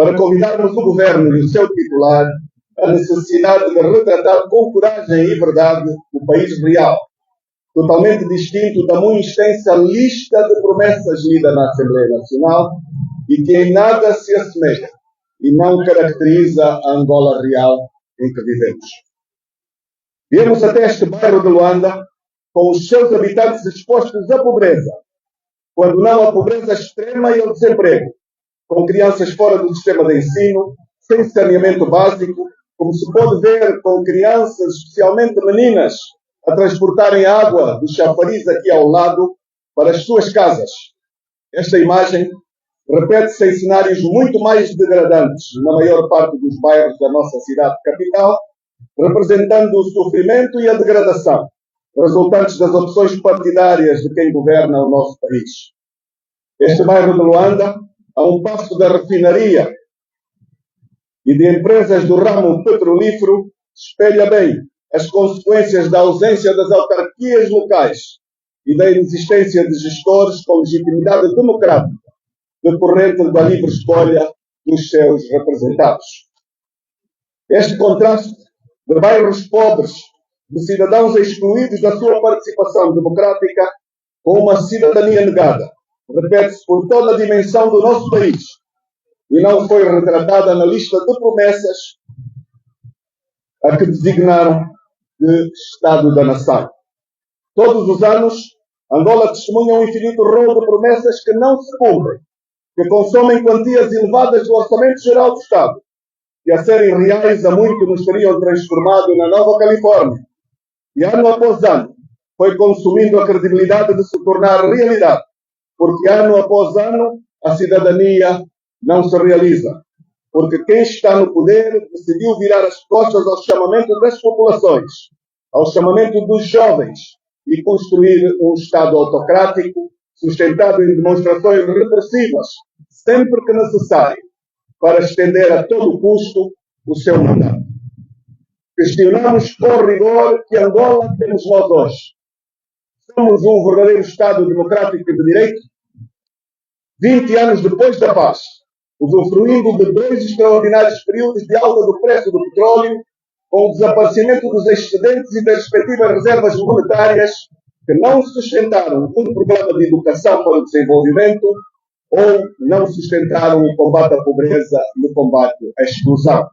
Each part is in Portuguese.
para convidarmos o Governo e o seu titular à necessidade de retratar com coragem e verdade o país real, totalmente distinto da muito extensa lista de promessas lida na Assembleia Nacional e que em nada se assemelha e não caracteriza a Angola real em que vivemos. Viemos até este bairro de Luanda com os seus habitantes expostos à pobreza, quando não à pobreza extrema e ao desemprego, com crianças fora do sistema de ensino, sem saneamento básico, como se pode ver com crianças, especialmente meninas, a transportarem água do chafariz aqui ao lado para as suas casas. Esta imagem repete-se em cenários muito mais degradantes na maior parte dos bairros da nossa cidade capital, representando o sofrimento e a degradação, resultantes das opções partidárias de quem governa o nosso país. Este bairro de Luanda, a um passo da refinaria e de empresas do ramo petrolífero, espelha bem as consequências da ausência das autarquias locais e da inexistência de gestores com legitimidade democrática, decorrente da livre escolha dos seus representados. Este contraste de bairros pobres, de cidadãos excluídos da sua participação democrática, com uma cidadania negada, repete-se por toda a dimensão do nosso país e não foi retratada na lista de promessas a que designaram de Estado da Nação. Todos os anos, Angola testemunha um infinito rol de promessas que não se cumprem, que consomem quantias elevadas do Orçamento Geral do Estado, que a serem reais há muito nos teriam transformado na Nova Califórnia. E ano após ano, foi consumindo a credibilidade de se tornar realidade, porque ano após ano a cidadania não se realiza, porque quem está no poder decidiu virar as costas ao chamamento das populações, ao chamamento dos jovens e construir um Estado autocrático sustentado em demonstrações repressivas, sempre que necessário, para estender a todo custo o seu mandato. Questionamos com rigor que Angola temos nós hoje. Somos um verdadeiro Estado democrático de direito? 20 anos depois da paz, usufruindo de 2 extraordinários períodos de alta do preço do petróleo, com o desaparecimento dos excedentes e das respectivas reservas monetárias que não sustentaram um programa de educação para o desenvolvimento ou não sustentaram o combate à pobreza e o combate à exclusão.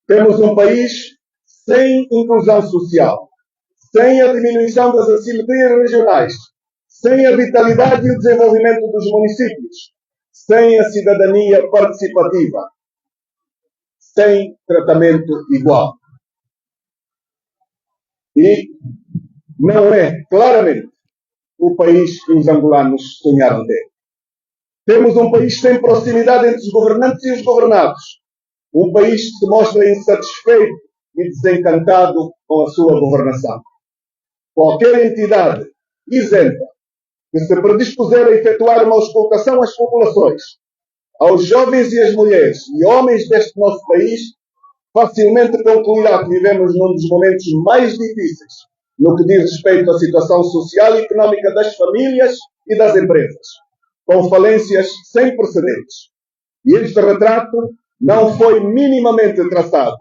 Temos um país sem inclusão social, sem a diminuição das assimetrias regionais, sem a vitalidade e o desenvolvimento dos municípios, sem a cidadania participativa, sem tratamento igual. E não é, claramente, o país que os angolanos sonharam ter. Temos um país sem proximidade entre os governantes e os governados. Um país que se mostra insatisfeito e desencantado com a sua governação. Qualquer entidade isenta que se predispuser a efetuar uma auscultação às populações, aos jovens e às mulheres e homens deste nosso país, facilmente concluirá que vivemos num dos momentos mais difíceis no que diz respeito à situação social e económica das famílias e das empresas, com falências sem precedentes. E este retrato não foi minimamente traçado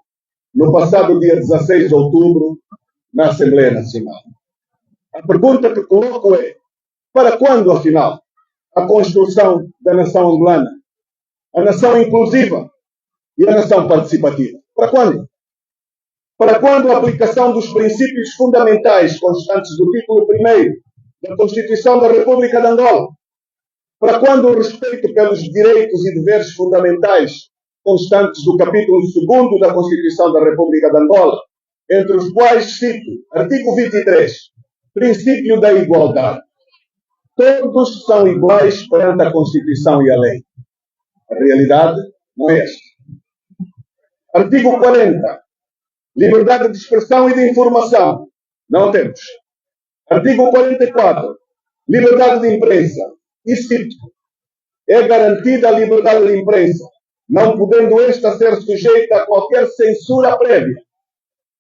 no passado dia 16 de outubro na Assembleia Nacional. A pergunta que coloco é: para quando, afinal, a construção da nação angolana? A nação inclusiva e a nação participativa? Para quando? Para quando a aplicação dos princípios fundamentais constantes do título 1º da Constituição da República de Angola? Para quando o respeito pelos direitos e deveres fundamentais constantes do capítulo 2º da Constituição da República de Angola, entre os quais cito artigo 23, princípio da igualdade? Todos são iguais perante a Constituição e a lei. A realidade não é esta. Artigo 40. Liberdade de expressão e de informação. Não temos. Artigo 44. Liberdade de imprensa. E cito: é garantida a liberdade de imprensa, não podendo esta ser sujeita a qualquer censura prévia,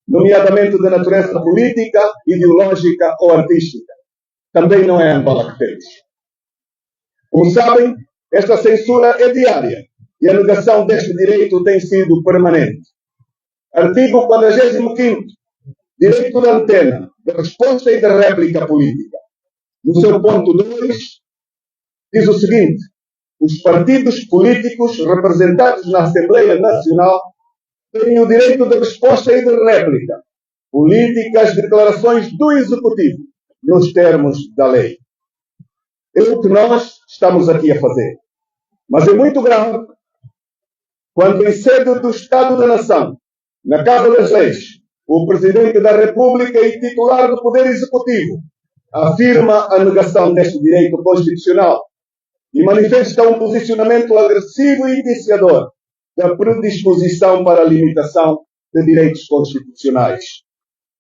nomeadamente de natureza política, ideológica ou artística. Também não é Angola que temos. Como sabem, esta censura é diária e a negação deste direito tem sido permanente. Artigo 45º. Direito da antena, de resposta e de réplica política. No seu ponto 2, diz o seguinte: os partidos políticos representados na Assembleia Nacional têm o direito de resposta e de réplica política às declarações do Executivo, nos termos da lei. É o que nós estamos aqui a fazer. Mas é muito grave quando, em sede do Estado da Nação, na Casa das Leis, o Presidente da República e titular do Poder Executivo afirma a negação deste direito constitucional e manifesta um posicionamento agressivo e iniciador da predisposição para a limitação de direitos constitucionais.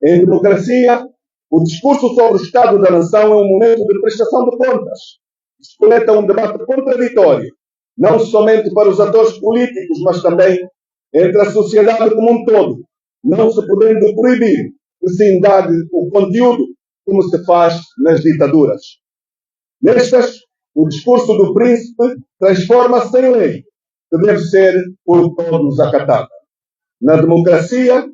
Em democracia, o discurso sobre o Estado da Nação é um momento de prestação de contas. Despoleta um debate contraditório, não somente para os atores políticos, mas também entre a sociedade como um todo, não se podendo proibir que se indague o conteúdo como se faz nas ditaduras. Nestas, o discurso do príncipe transforma-se em lei, que deve ser por todos acatada. Na democracia,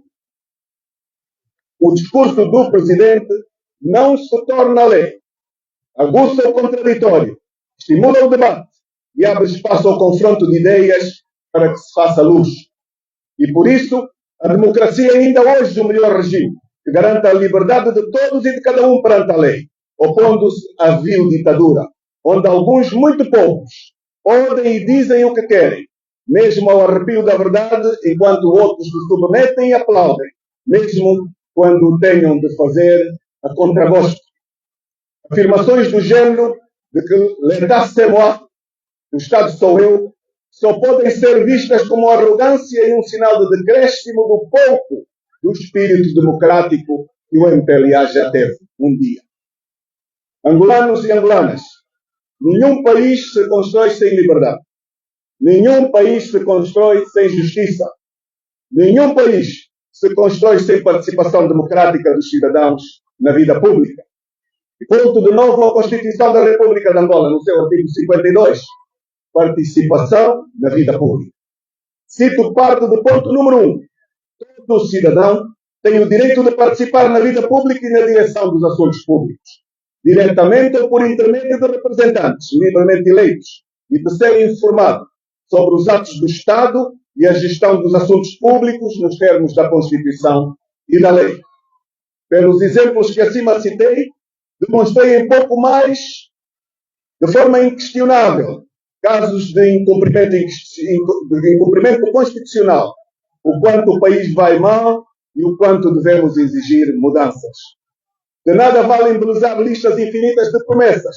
o discurso do presidente não se torna lei, aguça o contraditório, estimula o debate e abre espaço ao confronto de ideias para que se faça luz. E por isso, a democracia é ainda hoje o melhor regime, que garanta a liberdade de todos e de cada um perante a lei, opondo-se à vil ditadura, onde alguns, muito poucos, podem e dizem o que querem, mesmo ao arrepio da verdade, enquanto outros se submetem e aplaudem, mesmo quando tenham de fazer a contragosto. Afirmações do género de que l'état c'est moi, o Estado sou eu, só podem ser vistas como arrogância e um sinal de decréscimo do pouco do espírito democrático que o MPLA já teve um dia. Angolanos e angolanas, nenhum país se constrói sem liberdade. Nenhum país se constrói sem justiça. Nenhum país se constrói sem participação democrática dos cidadãos na vida pública. E volto de novo à Constituição da República de Angola, no seu artigo 52. Participação na vida pública. Cito parte do ponto número 1. Todo cidadão tem o direito de participar na vida pública e na direção dos assuntos públicos, diretamente ou por intermédio de representantes livremente eleitos, e de ser informado sobre os atos do Estado e a gestão dos assuntos públicos nos termos da Constituição e da lei. Pelos exemplos que acima citei, demonstrei em pouco mais, de forma inquestionável, casos de incumprimento constitucional, o quanto o país vai mal e o quanto devemos exigir mudanças. De nada vale embelezar listas infinitas de promessas,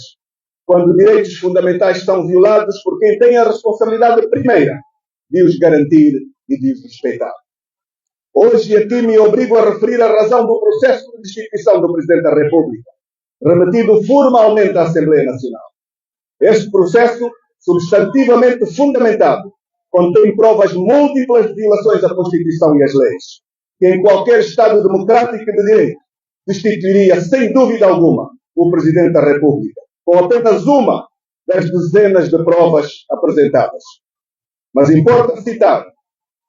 quando direitos fundamentais são violados por quem tem a responsabilidade primeira de os garantir e de os respeitar. Hoje aqui me obrigo a referir a razão do processo de destituição do Presidente da República, remetido formalmente à Assembleia Nacional. Este processo, substantivamente fundamentado, contém provas múltiplas de violações à Constituição e às leis, que em qualquer Estado democrático de direito destituiria, sem dúvida alguma, o Presidente da República, com apenas uma das dezenas de provas apresentadas. Mas importa citar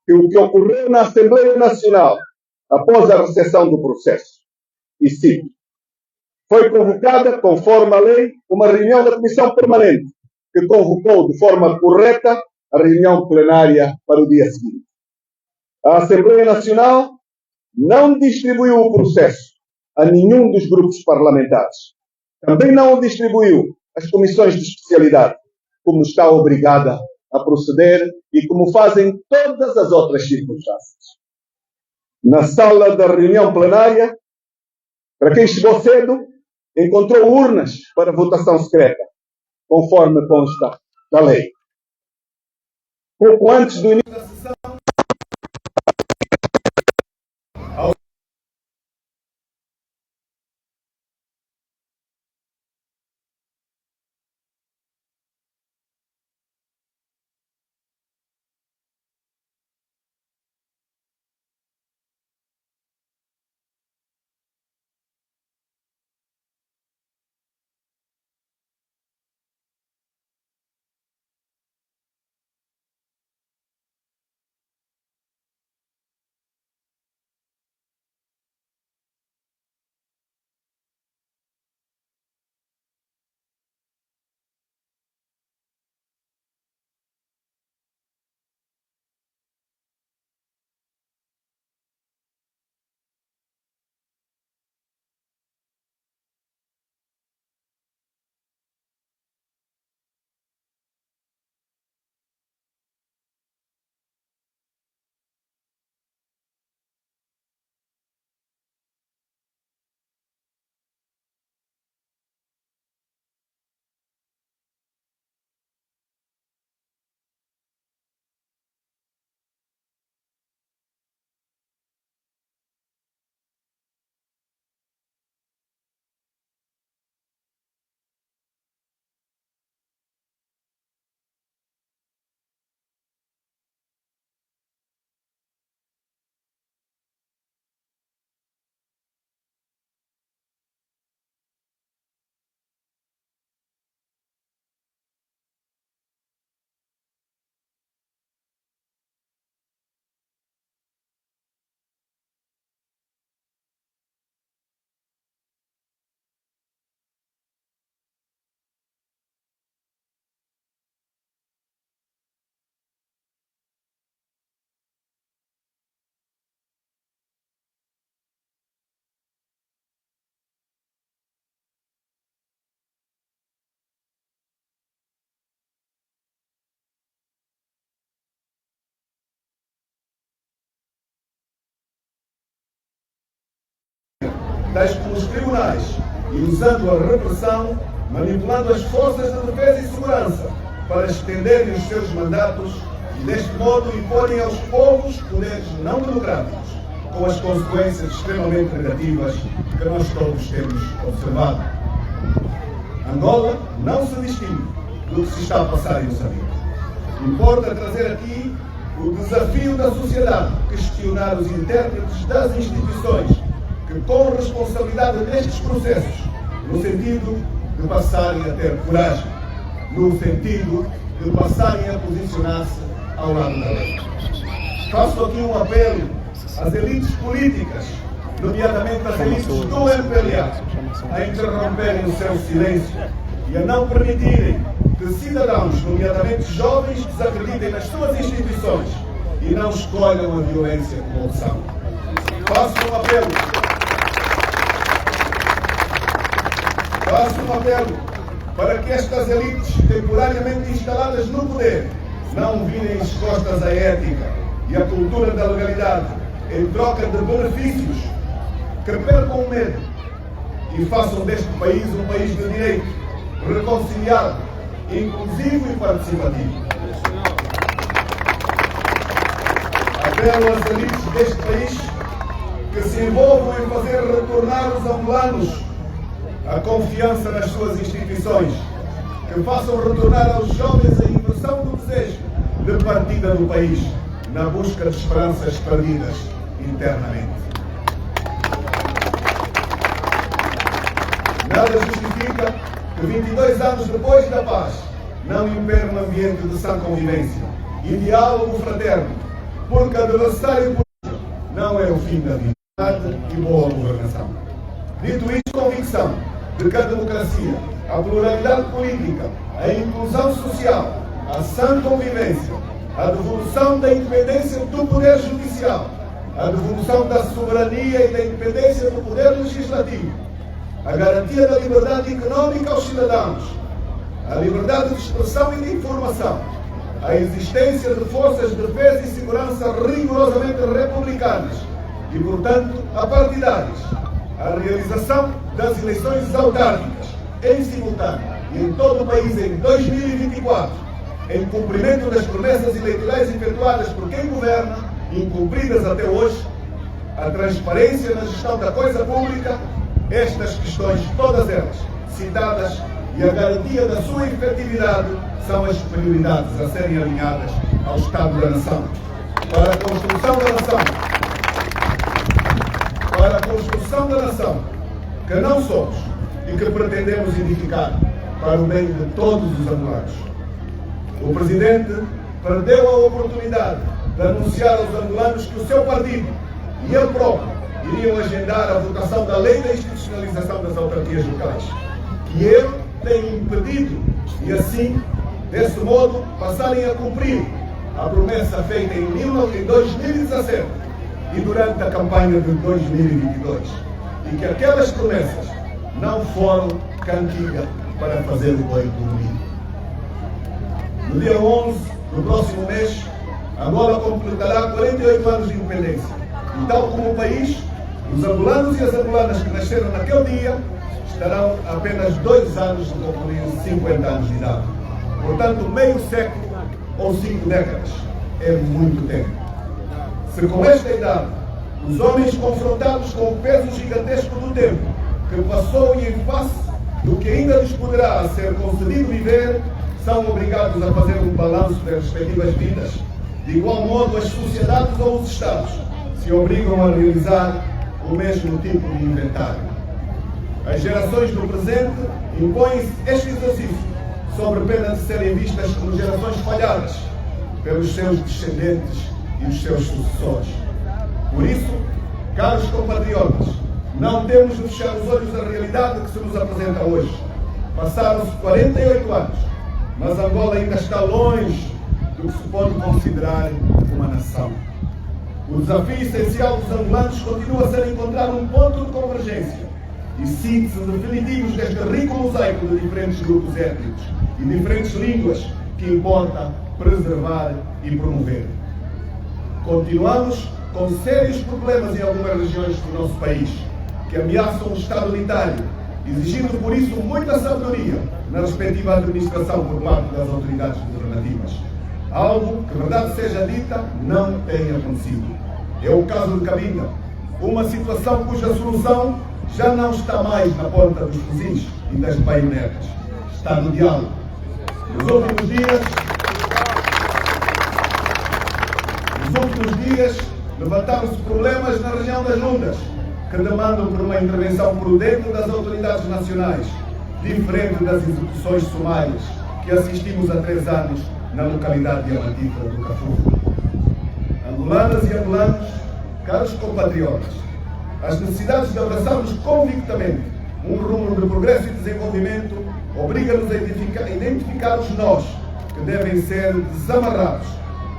que o que ocorreu na Assembleia Nacional após a recepção do processo, e cito, foi convocada, conforme a lei, uma reunião da Comissão Permanente, que convocou de forma correta a reunião plenária para o dia seguinte. A Assembleia Nacional não distribuiu o processo a nenhum dos grupos parlamentares. Também não o distribuiu às comissões de especialidade, como está obrigada a proceder e como fazem todas as outras circunstâncias. Na sala da reunião plenária, para quem chegou cedo, encontrou urnas para votação secreta, conforme consta da lei. Pouco antes do início da sessão, tais como os tribunais, e usando a repressão, manipulando as forças de defesa e segurança para estenderem os seus mandatos e, deste modo, imporem aos povos poderes não democráticos, com as consequências extremamente negativas que nós todos temos observado. Angola não se distingue do que se está a passar em Moçambique. Importa trazer aqui o desafio da sociedade, questionar os intérpretes das instituições que, com responsabilidade nestes processos, no sentido de passarem a ter coragem, no sentido de passarem a posicionar-se ao lado da lei. Faço aqui um apelo às elites políticas, nomeadamente às elites do MPLA, a interromperem o seu silêncio e a não permitirem que cidadãos, nomeadamente jovens, desacreditem nas suas instituições e não escolham a violência como opção. Faço um apelo para que estas elites temporariamente instaladas no poder não virem as costas à ética e à cultura da legalidade em troca de benefícios, que percam o medo e façam deste país um país de direito, reconciliado, inclusivo e participativo. Apelo às elites deste país que se envolvam em fazer retornar os angolanos a confiança nas suas instituições, que façam retornar aos jovens a inversão do desejo de partida do país, na busca de esperanças perdidas internamente. Nada justifica que 22 anos depois da paz não impere um ambiente de sã convivência e diálogo fraterno, porque adversário político não é o fim da vida e boa governação. Dito isto, convicção de que a democracia, a pluralidade política, a inclusão social, a sã convivência, a devolução da independência do poder judicial, a devolução da soberania e da independência do poder legislativo, a garantia da liberdade económica aos cidadãos, a liberdade de expressão e de informação, a existência de forças de defesa e segurança rigorosamente republicanas e, portanto, apartidárias, a realização das eleições autárquicas em simultâneo e em todo o país em 2024, em cumprimento das promessas eleitorais efetuadas por quem governa, incumpridas até hoje, a transparência na gestão da coisa pública, estas questões, todas elas citadas, e a garantia da sua efetividade são as prioridades a serem alinhadas ao Estado da Nação. Para a construção da nação, que não somos e que pretendemos edificar para o bem de todos os angolanos. O Presidente perdeu a oportunidade de anunciar aos angolanos que o seu partido e ele próprio iriam agendar a votação da Lei da Institucionalização das Autarquias Locais, que ele tem impedido, e assim, desse modo, passarem a cumprir a promessa feita em 2017 e durante a campanha de 2022, e que aquelas promessas não foram cantiga para fazer o boi dormir. No dia 11 do próximo mês, Angola completará 48 anos de independência, e tal como o país, os angolanos e as angolanas que nasceram naquele dia estarão apenas 2 anos de concluir 50 anos de idade. Portanto, meio século ou 5 décadas é muito tempo. Se com esta idade os homens confrontados com o peso gigantesco do tempo que passou e em face do que ainda lhes poderá ser concedido viver, são obrigados a fazer um balanço das respectivas vidas, de igual modo as sociedades ou os Estados se obrigam a realizar o mesmo tipo de inventário. As gerações do presente impõem-se este exercício sob pena de serem vistas como gerações falhadas pelos seus descendentes e os seus sucessores. Por isso, caros compatriotas, não temos de fechar os olhos à realidade que se nos apresenta hoje. Passaram-se 48 anos, mas Angola ainda está longe do que se pode considerar uma nação. O desafio essencial dos angolanos continua a ser encontrar um ponto de convergência e síntese definitivos deste rico mosaico de diferentes grupos étnicos e diferentes línguas que importa preservar e promover. Continuamos com sérios problemas em algumas regiões do nosso país, que ameaçam o Estado unitário, exigindo por isso muita sabedoria na respectiva administração por parte das autoridades governativas. Algo que, verdade seja dita, não tem acontecido. É o caso de Cabinda, uma situação cuja solução já não está mais na ponta dos fuzis e das baionetas. Está no diálogo. Nos últimos dias, levantaram-se problemas na região das Lundas, que demandam por uma intervenção prudente das autoridades nacionais, diferente das execuções sumárias que assistimos há 3 anos na localidade diamantífera do Cafufo. Angolanas e angolanos, caros compatriotas, as necessidades de abraçarmos convictamente um rumo de progresso e desenvolvimento obriga-nos a identificar os nós que devem ser desamarrados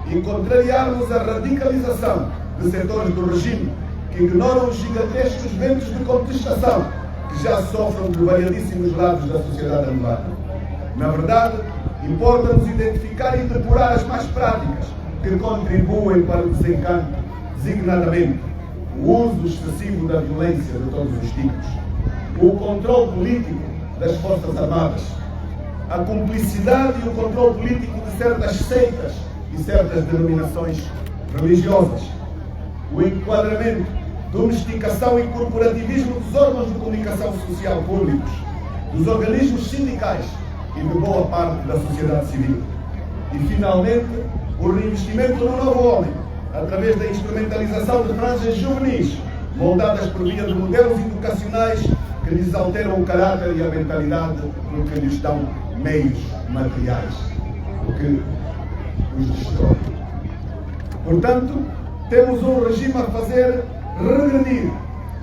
e contrariarmos a radicalização de setores do regime que ignoram os gigantescos ventos de contestação que já sofrem de variadíssimos lados da sociedade angolana. Na verdade, importa-nos identificar e depurar as más práticas que contribuem para o desencanto, designadamente o uso excessivo da violência de todos os tipos, o controle político das Forças Armadas, a cumplicidade e o controle político de certas seitas e certas denominações religiosas, o enquadramento, domesticação e corporativismo dos órgãos de comunicação social públicos, dos organismos sindicais e de boa parte da sociedade civil. E, finalmente, o reinvestimento no novo homem, através da instrumentalização de franjas juvenis, moldadas por via de modelos educacionais que lhes alteram o caráter e a mentalidade porque lhes dão meios materiais, o que os destrói. Portanto, temos um regime a fazer regredir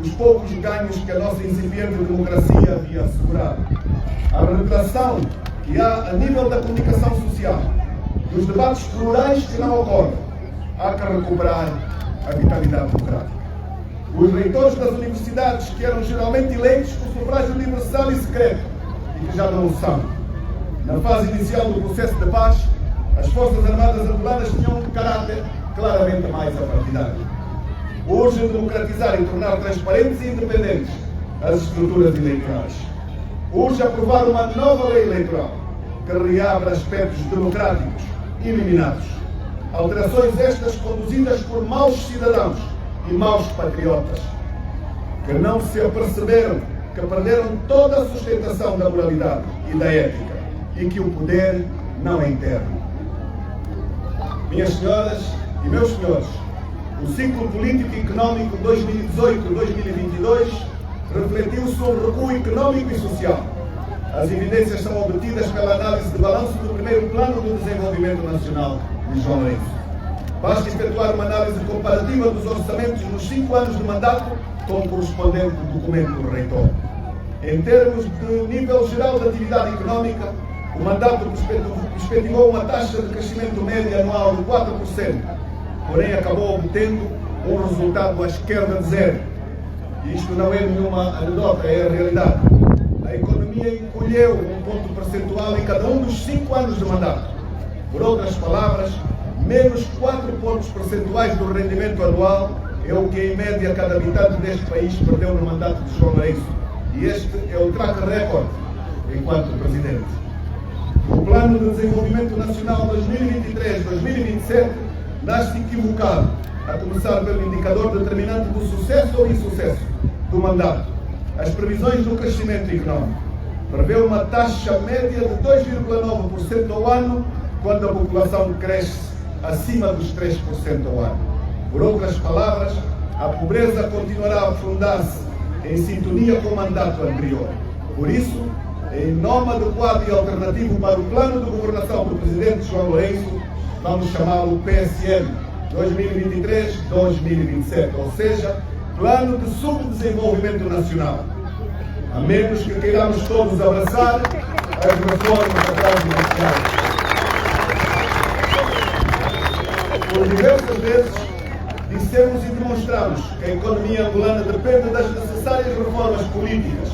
os poucos ganhos que a nossa incipiente democracia havia assegurado. A retração que há a nível da comunicação social, dos debates plurais que não ocorrem, há que recuperar a vitalidade democrática. Os reitores das universidades, que eram geralmente eleitos por sufrágio universal e secreto, e que já não o são. Na fase inicial do processo de paz, as Forças Armadas angolanas tinham um caráter claramente mais apartidário. Urge democratizar e tornar transparentes e independentes as estruturas eleitorais. Urge aprovar uma nova lei eleitoral que reabra aspectos democráticos eliminados. Alterações estas conduzidas por maus cidadãos e maus patriotas, que não se aperceberam que perderam toda a sustentação da moralidade e da ética e que o poder não é interno. Minhas senhoras e meus senhores, o ciclo político e económico 2018-2022 refletiu-se um recuo económico e social. As evidências são obtidas pela análise de balanço do primeiro plano do desenvolvimento nacional de João Lourenço. Basta efetuar uma análise comparativa dos orçamentos nos 5 anos de mandato com o correspondente documento do reitor. Em termos de nível geral de atividade económica, o mandato perspectivou uma taxa de crescimento médio anual de 4%, porém acabou obtendo um resultado à esquerda de zero. E isto não é nenhuma anedota, é a realidade. A economia encolheu um ponto percentual em cada um dos 5 anos de mandato. Por outras palavras, menos 4 pontos percentuais do rendimento anual é o que, em média, cada habitante deste país perdeu no mandato de João Lourenço. E este é o track record enquanto presidente. O Plano de Desenvolvimento Nacional 2023-2027 nasce equivocado, a começar pelo indicador determinante do sucesso ou insucesso do mandato. As previsões do crescimento económico prevê uma taxa média de 2,9% ao ano, quando a população cresce acima dos 3% ao ano. Por outras palavras, a pobreza continuará a afundar-se em sintonia com o mandato anterior. Por isso, em nome adequado e alternativo para o plano de governação do presidente João Lourenço, vamos chamá-lo PSN 2023-2027, ou seja, Plano de Subdesenvolvimento Nacional. A menos que queiramos todos abraçar as reformas atrás iniciais. Por diversas vezes, dissemos e demonstramos que a economia angolana depende das necessárias reformas políticas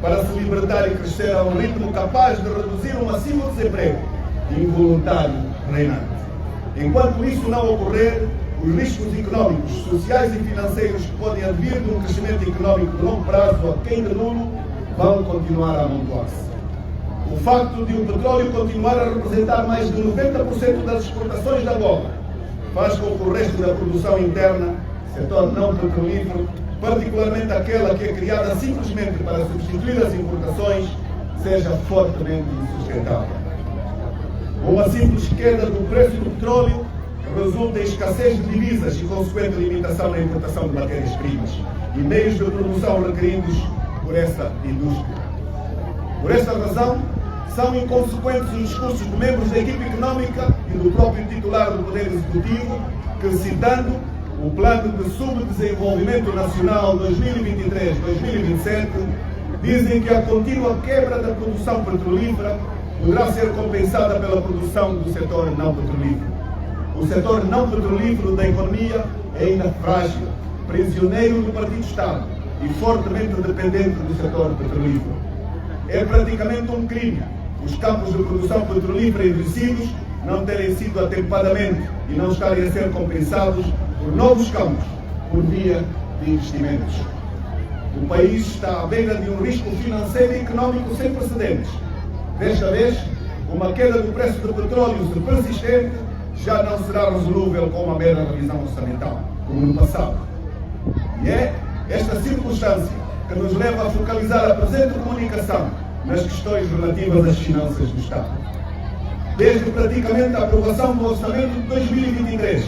para se libertar e crescer a um ritmo capaz de reduzir o massivo desemprego involuntário reinante. Enquanto isso não ocorrer, os riscos económicos, sociais e financeiros que podem advir de um crescimento económico de longo prazo aquém de nulo vão continuar a amontoar-se. O facto de o petróleo continuar a representar mais de 90% das exportações da Angola faz com que o resto da produção interna, setor não petrolífero, particularmente aquela que é criada simplesmente para substituir as importações, seja fortemente insustentável. Uma simples queda do preço do petróleo resulta em escassez de divisas e consequente limitação na importação de matérias-primas e meios de produção requeridos por essa indústria. Por esta razão, são inconsequentes os discursos de membros da equipe económica e do próprio titular do Poder Executivo que, citando o Plano de Subdesenvolvimento Nacional 2023-2027, dizem que a contínua quebra da produção petrolífera poderá ser compensada pela produção do setor não petrolífero. O setor não petrolífero da economia é ainda frágil, prisioneiro do Partido Estado e fortemente dependente do setor petrolífero. É praticamente um crime os campos de produção petrolífera envelhecidos não terem sido atempadamente e não estarem a ser compensados por novos campos, por via de investimentos. O país está à beira de um risco financeiro e económico sem precedentes. Desta vez, uma queda do preço do petróleo, se persistente, já não será resolúvel com uma mera revisão orçamental, como no passado. E é esta circunstância que nos leva a focalizar a presente comunicação nas questões relativas às finanças do Estado. Desde praticamente a aprovação do Orçamento de 2023,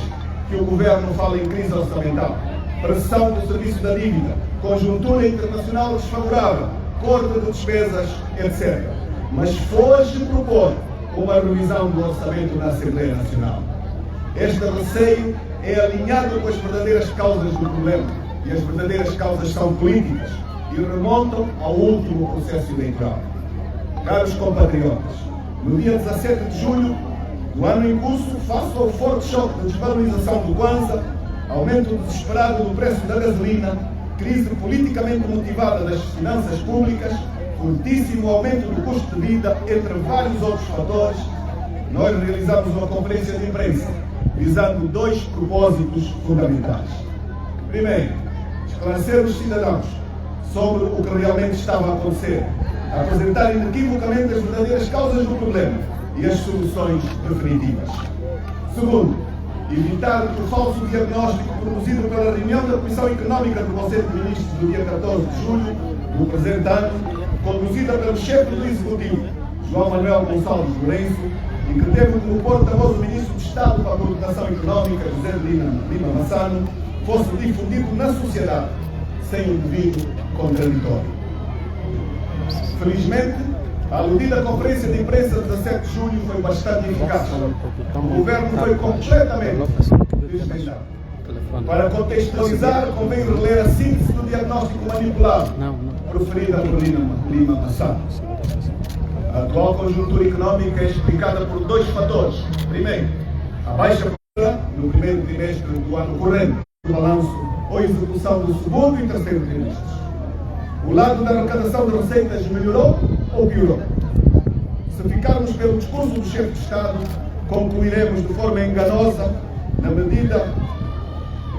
que o Governo fala em crise orçamental, pressão do serviço da dívida, conjuntura internacional desfavorável, corte de despesas, etc. Mas foge propor uma revisão do Orçamento na Assembleia Nacional. Este receio é alinhado com as verdadeiras causas do problema, e as verdadeiras causas são políticas e remontam ao último processo eleitoral. Caros compatriotas, no dia 17 de julho do ano em curso, face ao forte choque da desvalorização do Kwanza, aumento desesperado do preço da gasolina, crise politicamente motivada das finanças públicas, fortíssimo aumento do custo de vida, entre vários outros fatores, nós realizamos uma conferência de imprensa visando dois propósitos fundamentais. Primeiro, esclarecer os cidadãos sobre o que realmente estava a acontecer, apresentar inequivocamente as verdadeiras causas do problema e as soluções definitivas. Segundo, evitar que o falso diagnóstico produzido pela reunião da Comissão Económica do Conselho de Ministros do dia 14 de julho do presente ano, conduzida pelo chefe do Executivo, João Manuel Gonçalves Lourenço, e que teve como porta-voz o Ministro de Estado para a Coordenação Económica, José Lima Massano, fosse difundido na sociedade sem o devido contraditório. Felizmente, a aludida conferência de imprensa de 17 de julho foi bastante eficaz. O Governo foi completamente desvendado. Para contextualizar, convém reler a síntese do diagnóstico manipulado proferida por Lima Massano. A atual conjuntura económica é explicada por dois fatores. Primeiro, a baixa procura no primeiro trimestre do ano corrente, do balanço ou execução do segundo e terceiro trimestres. O lado da arrecadação de receitas melhorou ou piorou? Se ficarmos pelo discurso do chefe de Estado, concluiremos de forma enganosa, na medida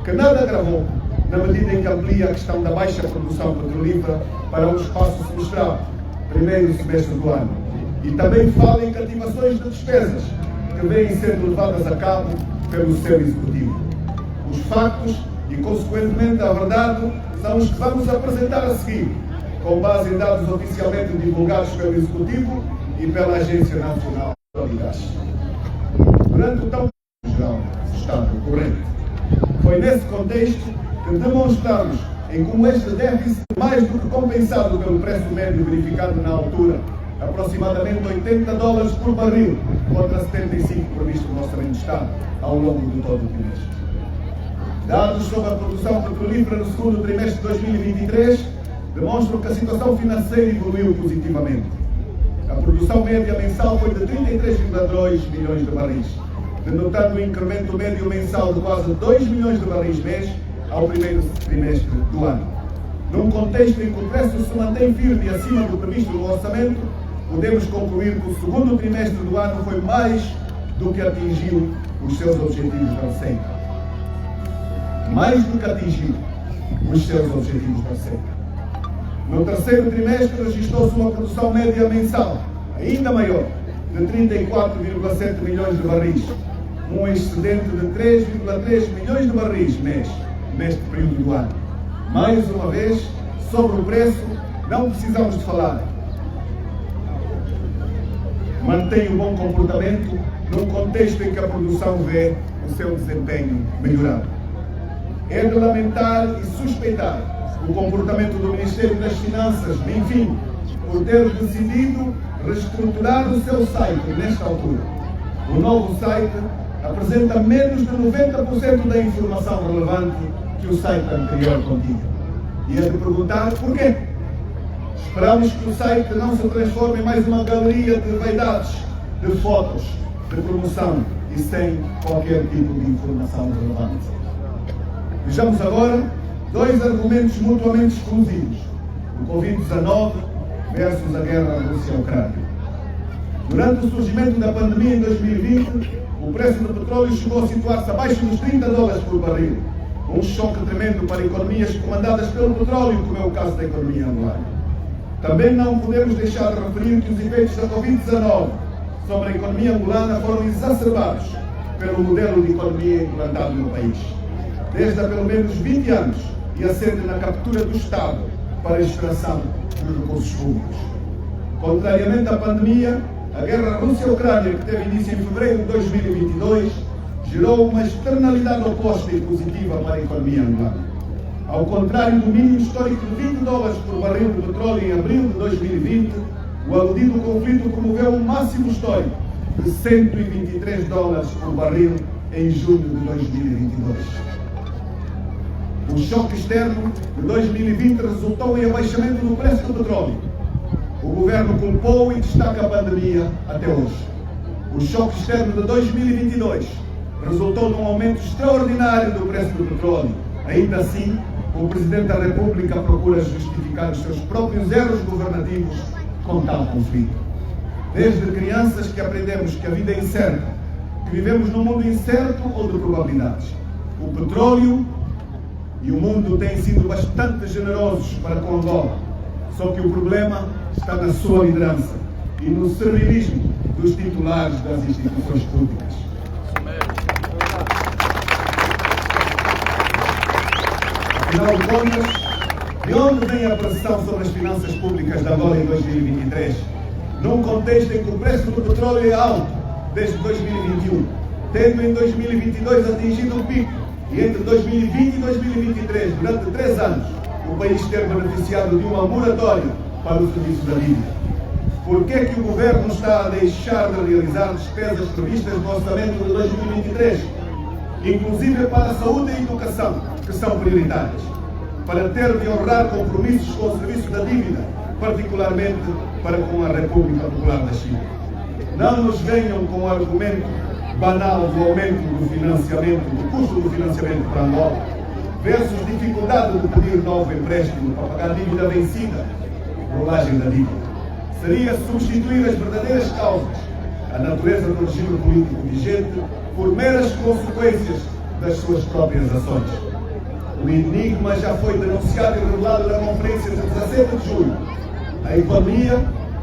que nada agravou, na medida em que amplia a questão da baixa produção petrolífera para um espaço semestral, primeiro semestre do ano. E também fala em cativações de despesas que vêm sendo levadas a cabo pelo seu Executivo. Os factos e, consequentemente, a verdade são os que vamos apresentar a seguir, com base em dados oficialmente divulgados pelo Executivo e pela Agência Nacional de Gás. Durante o tão estado corrente, foi nesse contexto que demonstramos em como este déficit, mais do que compensado pelo preço médio verificado na altura, aproximadamente $80 por barril, contra 75 previsto no Orçamento de Estado, ao longo de todo o trimestre. Dados sobre a produção petrolífera no segundo trimestre de 2023 demonstram que a situação financeira evoluiu positivamente. A produção média mensal foi de 33,2 milhões de barris, denotando um incremento médio mensal de quase 2 milhões de barris mês ao primeiro trimestre do ano. Num contexto em que o preço se mantém firme e acima do previsto no orçamento, podemos concluir que o segundo trimestre do ano foi mais do que atingiu os seus objetivos de receita. mais do que atingiu os seus objetivos parceiros. No terceiro trimestre registrou-se uma produção média mensal ainda maior, de 34,7 milhões de barris, um excedente de 3,3 milhões de barris mês, neste período do ano. Mais uma vez, sobre o preço, não precisamos de falar. Mantém o bom comportamento num contexto em que a produção vê o seu desempenho melhorado. É de lamentar e suspeitar o comportamento do Ministério das Finanças, enfim, por ter decidido reestruturar o seu site nesta altura. O novo site apresenta menos de 90% da informação relevante que o site anterior continha. E é de perguntar porquê. Esperamos que o site não se transforme em mais uma galeria de vaidades, de fotos, de promoção e sem qualquer tipo de informação relevante. Vejamos agora dois argumentos mutuamente exclusivos: o Covid-19 versus a guerra Rússia-Ucrânia. Durante o surgimento da pandemia em 2020, o preço do petróleo chegou a situar-se abaixo dos $30 por barril. Um choque tremendo para economias comandadas pelo petróleo, como é o caso da economia angolana. Também não podemos deixar de referir que os efeitos da Covid-19 sobre a economia angolana foram exacerbados pelo modelo de economia implantado no país. Desde há pelo menos 20 anos e assente na captura do Estado para a extração dos recursos públicos. Contrariamente à pandemia, a guerra Rússia-Ucrânia, que teve início em fevereiro de 2022, gerou uma externalidade oposta e positiva para a economia angolana. Ao contrário do mínimo histórico de $20 por barril de petróleo em abril de 2020, o aludido conflito promoveu um máximo histórico de $123 por barril em junho de 2022. O choque externo de 2020 resultou em abaixamento do preço do petróleo. O governo culpou e destaca a pandemia até hoje. O choque externo de 2022 resultou num aumento extraordinário do preço do petróleo. Ainda assim, o Presidente da República procura justificar os seus próprios erros governativos com tal conflito. Desde crianças que aprendemos que a vida é incerta, que vivemos num mundo incerto ou de probabilidades. O petróleo e o mundo têm sido bastante generosos para com Angola, só que o problema está na sua liderança e no servilismo dos titulares das instituições públicas. Afinal de contas, de onde vem a pressão sobre as finanças públicas de Angola em 2023? Num contexto em que o preço do petróleo é alto desde 2021, tendo em 2022 atingido um pico, e entre 2020 e 2023, durante 3 anos, o país ter beneficiado de uma moratória para o serviço da dívida. Por que é que o governo está a deixar de realizar despesas previstas no orçamento de 2023, inclusive para a saúde e a educação, que são prioritárias, para ter de honrar compromissos com o serviço da dívida, particularmente para com a República Popular da China? Não nos venham com o argumento banal do aumento do financiamento, do custo do financiamento para Angola, versus dificuldade de pedir novo empréstimo para pagar a dívida vencida, rolagem da dívida. Seria substituir as verdadeiras causas, a natureza do regime político vigente, por meras consequências das suas próprias ações. O enigma já foi denunciado e revelado na conferência de 17 de julho. A economia,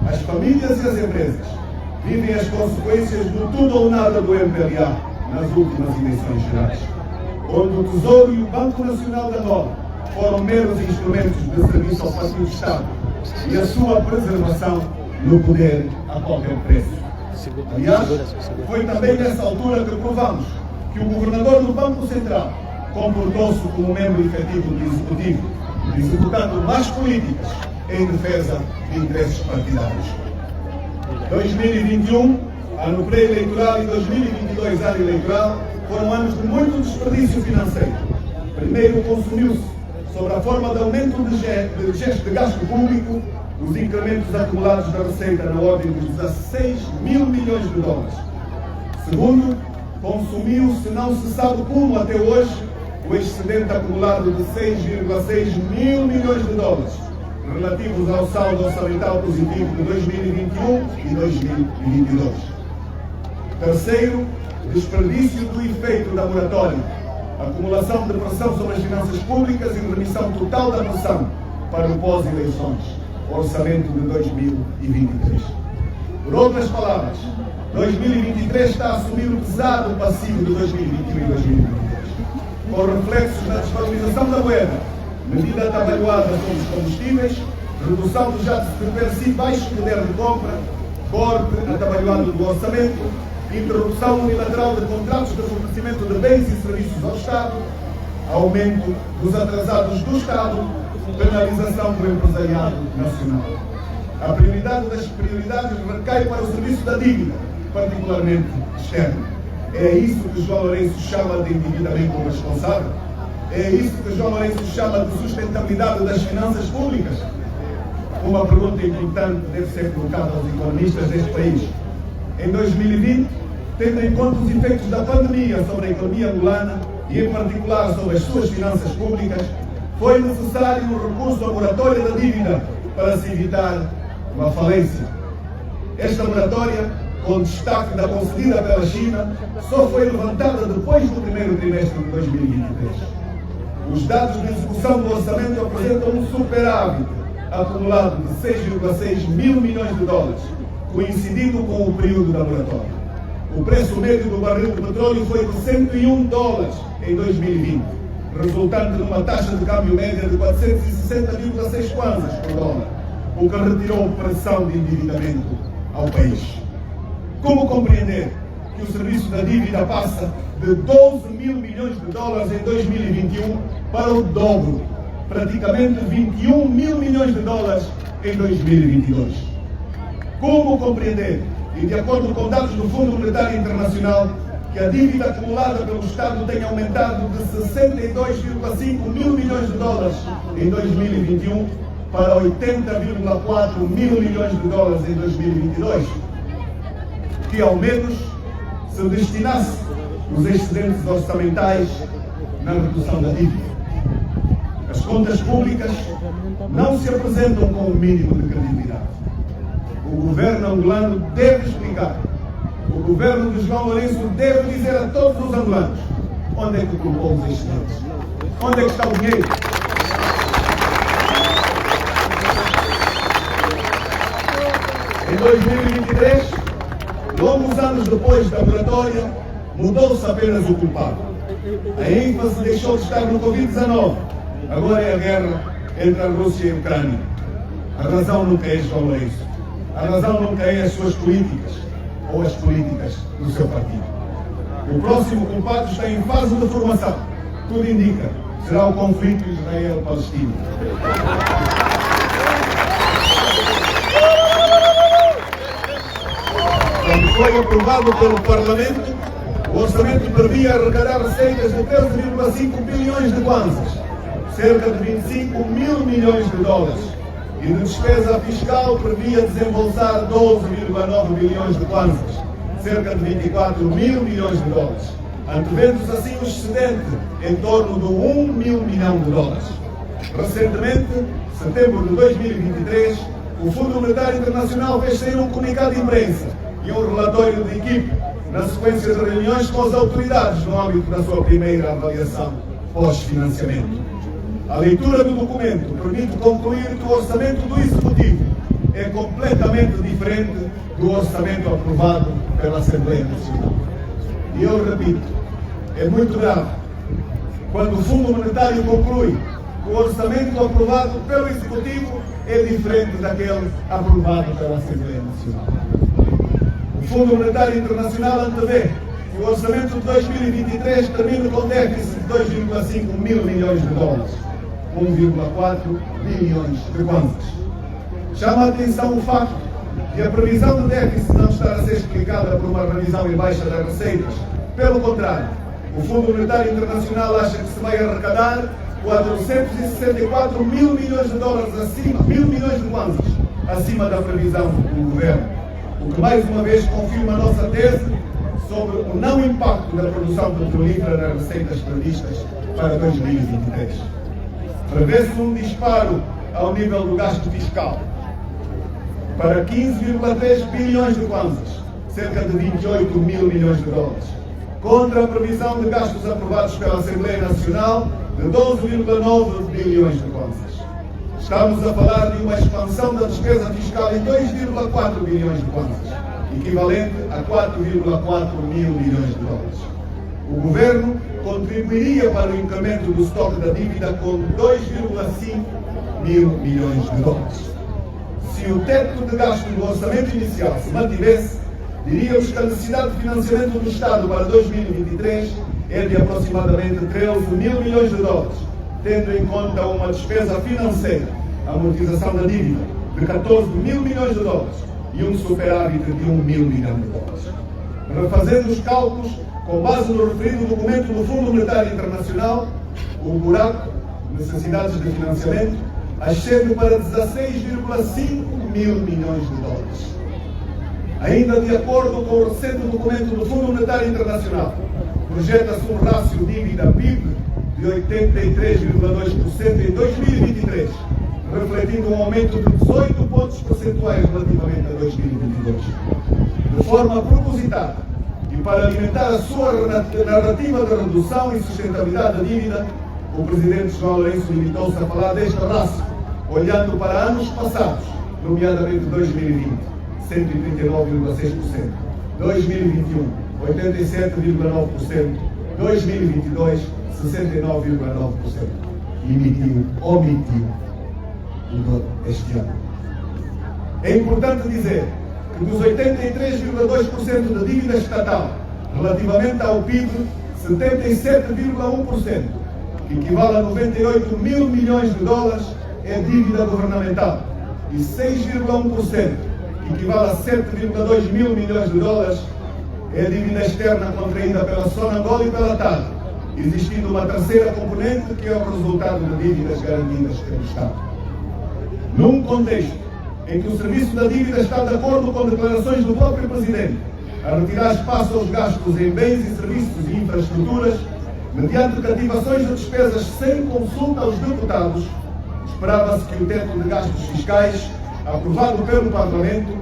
as famílias e as empresas vivem as consequências do tudo ou nada do MPLA nas últimas eleições gerais, onde o Tesouro e o Banco Nacional de Angola foram meros instrumentos de serviço ao Partido do Estado e a sua preservação no poder a qualquer preço. Aliás, foi também nessa altura que provamos que o governador do Banco Central comportou-se como membro efetivo do Executivo, executando más políticas em defesa de interesses partidários. 2021, ano pré-eleitoral, e 2022, ano eleitoral, foram anos de muito desperdício financeiro. Primeiro consumiu-se, sob a forma de aumento de gasto público, os incrementos acumulados da receita na ordem dos 16 mil milhões de dólares. Segundo, consumiu-se, não se sabe como até hoje, o excedente acumulado de 6,6 mil milhões de dólares, relativos ao saldo orçamental positivo de 2021 e 2022. Terceiro, desperdício do efeito da moratória, acumulação de pressão sobre as finanças públicas e remissão total da pressão para o pós-eleições, orçamento de 2023. Por outras palavras, 2023 está a assumir o pesado passivo de 2021 e 2023, com reflexos na desvalorização da moeda, medida atabalhoada sobre os combustíveis, redução do já de per si baixo poder de compra, corte atabalhoado do orçamento, interrupção unilateral de contratos de fornecimento de bens e serviços ao Estado, aumento dos atrasados do Estado, penalização do empresariado nacional. A prioridade das prioridades recai para o serviço da dívida, particularmente externa. É isso que João Lourenço chama de endividamento responsável? É isso que João Lourenço chama de sustentabilidade das finanças públicas? Uma pergunta importante deve ser colocada aos economistas deste país. Em 2020, tendo em conta os efeitos da pandemia sobre a economia angolana e, em particular, sobre as suas finanças públicas, foi necessário um recurso à moratória da dívida para se evitar uma falência. Esta moratória, com destaque da concedida pela China, só foi levantada depois do primeiro trimestre de 2023. Os dados de execução do orçamento apresentam um superávit acumulado de 6,6 mil milhões de dólares, coincidindo com o período da moratória. O preço médio do barril de petróleo foi de 101 dólares em 2020, resultante numa taxa de câmbio média de 460,6 kwanzas por dólar, o que retirou pressão de endividamento ao país. Como compreender que o serviço da dívida passa de 12 mil milhões de dólares em 2021 para o dobro, praticamente 21 mil milhões de dólares em 2022? Como compreender, e de acordo com dados do Fundo Monetário Internacional, que a dívida acumulada pelo Estado tem aumentado de 62,5 mil milhões de dólares em 2021 para 80,4 mil milhões de dólares em 2022? Que ao menos se destinasse os excedentes orçamentais na redução da dívida. As contas públicas não se apresentam com o mínimo de credibilidade. O governo angolano deve explicar. O governo de João Lourenço deve dizer a todos os angolanos onde é que colocou os excedentes. Onde é que está o dinheiro? Em 2023, longos anos depois da moratória, mudou-se apenas o culpado. A ênfase deixou de estar no Covid-19. Agora é a guerra entre a Rússia e a Ucrânia. A razão nunca é João Lourenço. A razão nunca é as suas políticas ou as políticas do seu partido. O próximo culpado está em fase de formação. Tudo indica, será o conflito Israel-Palestina. Quando foi aprovado pelo Parlamento, o orçamento previa arrecadar receitas de 13,5 bilhões de kwanzas, cerca de 25 mil milhões de dólares, e de despesa fiscal previa desembolsar 12,9 bilhões de kwanzas, cerca de 24 mil milhões de dólares, antevendo-se assim um excedente em torno de 1 mil milhão de dólares. Recentemente, setembro de 2023, o Fundo Monetário Internacional fez sair um comunicado de imprensa e um relatório de equipe na sequência de reuniões com as autoridades no âmbito da sua primeira avaliação pós-financiamento. A leitura do documento permite concluir que o orçamento do Executivo é completamente diferente do orçamento aprovado pela Assembleia Nacional. E eu repito, é muito grave quando o Fundo Monetário conclui que o orçamento aprovado pelo Executivo é diferente daquele aprovado pela Assembleia Nacional. O Fundo Monetário Internacional antevê que o orçamento de 2023 termina com déficit de 2,5 mil milhões de dólares, 1,4 bilhões de kwanzas. Chama a atenção o facto de a previsão de déficit não estar a ser explicada por uma revisão em baixa das receitas. Pelo contrário, o Fundo Monetário Internacional acha que se vai arrecadar 464 mil milhões de dólares acima, mil milhões de kwanzas, acima da previsão do governo. O que mais uma vez confirma a nossa tese sobre o não impacto da produção petrolífera nas receitas previstas para 2023. Prevê-se um disparo ao nível do gasto fiscal para 15,3 bilhões de kwanzas, cerca de 28 mil milhões de dólares. contra a previsão de gastos aprovados pela Assembleia Nacional de 12,9 bilhões de kwanzas. Estamos a falar de uma expansão da despesa fiscal em 2,4 bilhões de kwanzas, equivalente a 4,4 mil milhões de dólares. O governo contribuiria para o incremento do estoque da dívida com 2,5 mil milhões de dólares. Se o teto de gasto do orçamento inicial se mantivesse, diríamos que a necessidade de financiamento do Estado para 2023 é de aproximadamente 13 mil milhões de dólares, tendo em conta uma despesa financeira, a amortização da dívida, de 14 mil milhões de dólares e um superávit de 1 mil milhões de dólares. Refazendo os cálculos, com base no referido documento do Fundo Monetário Internacional, o buraco, necessidades de financiamento, ascende para 16,5 mil milhões de dólares. Ainda de acordo com o recente documento do Fundo Monetário Internacional, projeta-se um rácio dívida-PIB de 83,2% em 2023, refletindo um aumento de 18 pontos percentuais relativamente a 2022. De forma propositada e para alimentar a sua narrativa de redução e sustentabilidade da dívida, o Presidente João Lourenço limitou-se a falar deste rácio, olhando para anos passados, nomeadamente 2020, 139,6%, 2021, 87,9%, 2022, 69,9%. Omitiu este ano. É importante dizer que dos 83,2% da dívida estatal relativamente ao PIB, 77,1%, que equivale a 98 mil milhões de dólares, é dívida governamental, e 6,1%, que equivale a 7,2 mil milhões de dólares, é dívida externa contraída pela Sonangol e pela TAD, existindo uma terceira componente que é o resultado de dívidas garantidas pelo Estado. Num contexto em que o serviço da dívida está de acordo com declarações do próprio Presidente a retirar espaço aos gastos em bens e serviços e infraestruturas, mediante cativações de despesas sem consulta aos deputados, esperava-se que o teto de gastos fiscais, aprovado pelo Parlamento,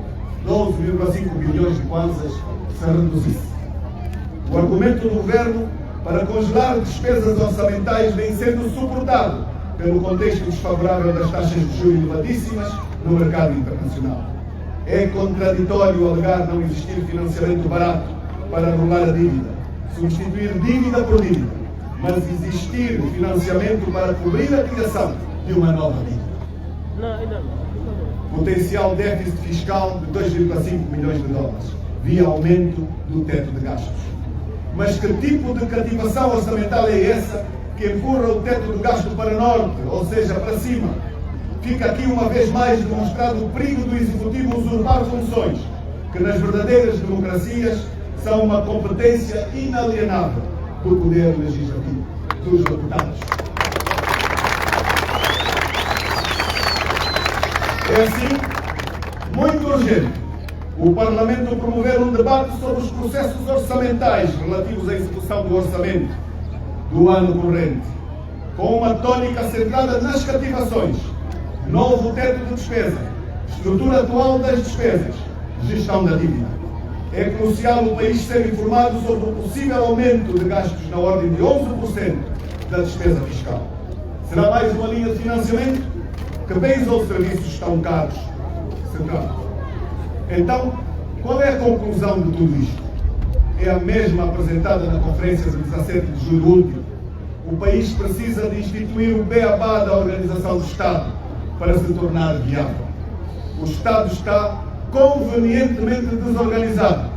12,5 bilhões de kwanzas, se reduzisse. O argumento do Governo para congelar despesas orçamentais vem sendo suportado pelo contexto desfavorável das taxas de juros elevadíssimas no mercado internacional. É contraditório alegar não existir financiamento barato para rolar a dívida, substituir dívida por dívida, mas existir financiamento para cobrir a criação de uma nova dívida. Potencial déficit fiscal de 2,5 milhões de dólares, via aumento do teto de gastos. Mas que tipo de cativação orçamental é essa que empurra o teto de gasto para norte, ou seja, para cima? Fica aqui uma vez mais demonstrado o perigo do Executivo usurpar funções que nas verdadeiras democracias são uma competência inalienável do Poder Legislativo, dos deputados. É assim, muito urgente, o Parlamento promover um debate sobre os processos orçamentais relativos à execução do orçamento do ano corrente, com uma tónica centrada nas cativações, novo teto de despesa, estrutura atual das despesas, gestão da dívida. É crucial o país ser informado sobre o possível aumento de gastos na ordem de 11% da despesa fiscal. Será mais uma linha de financiamento? Que bens ou serviços estão caros? Central. Então, qual é a conclusão de tudo isto? É a mesma apresentada na conferência de 17 de julho último. O país precisa de instituir o beabá da organização do Estado para se tornar viável. O Estado está convenientemente desorganizado,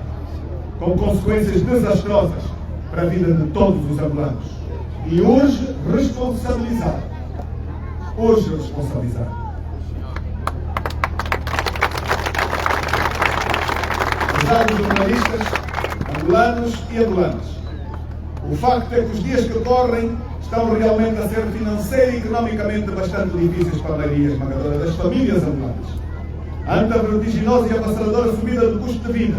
com consequências desastrosas para a vida de todos os angolanos. E urge responsabilizar. Urge responsabilizar. Pesados jornalistas, angolanos e angolanas, o facto é que os dias que correm estão realmente a ser financeira e economicamente bastante difíceis para a maioria esmagadora das famílias angolanas. Ante a vertiginosa e avassaladora subida do custo de vida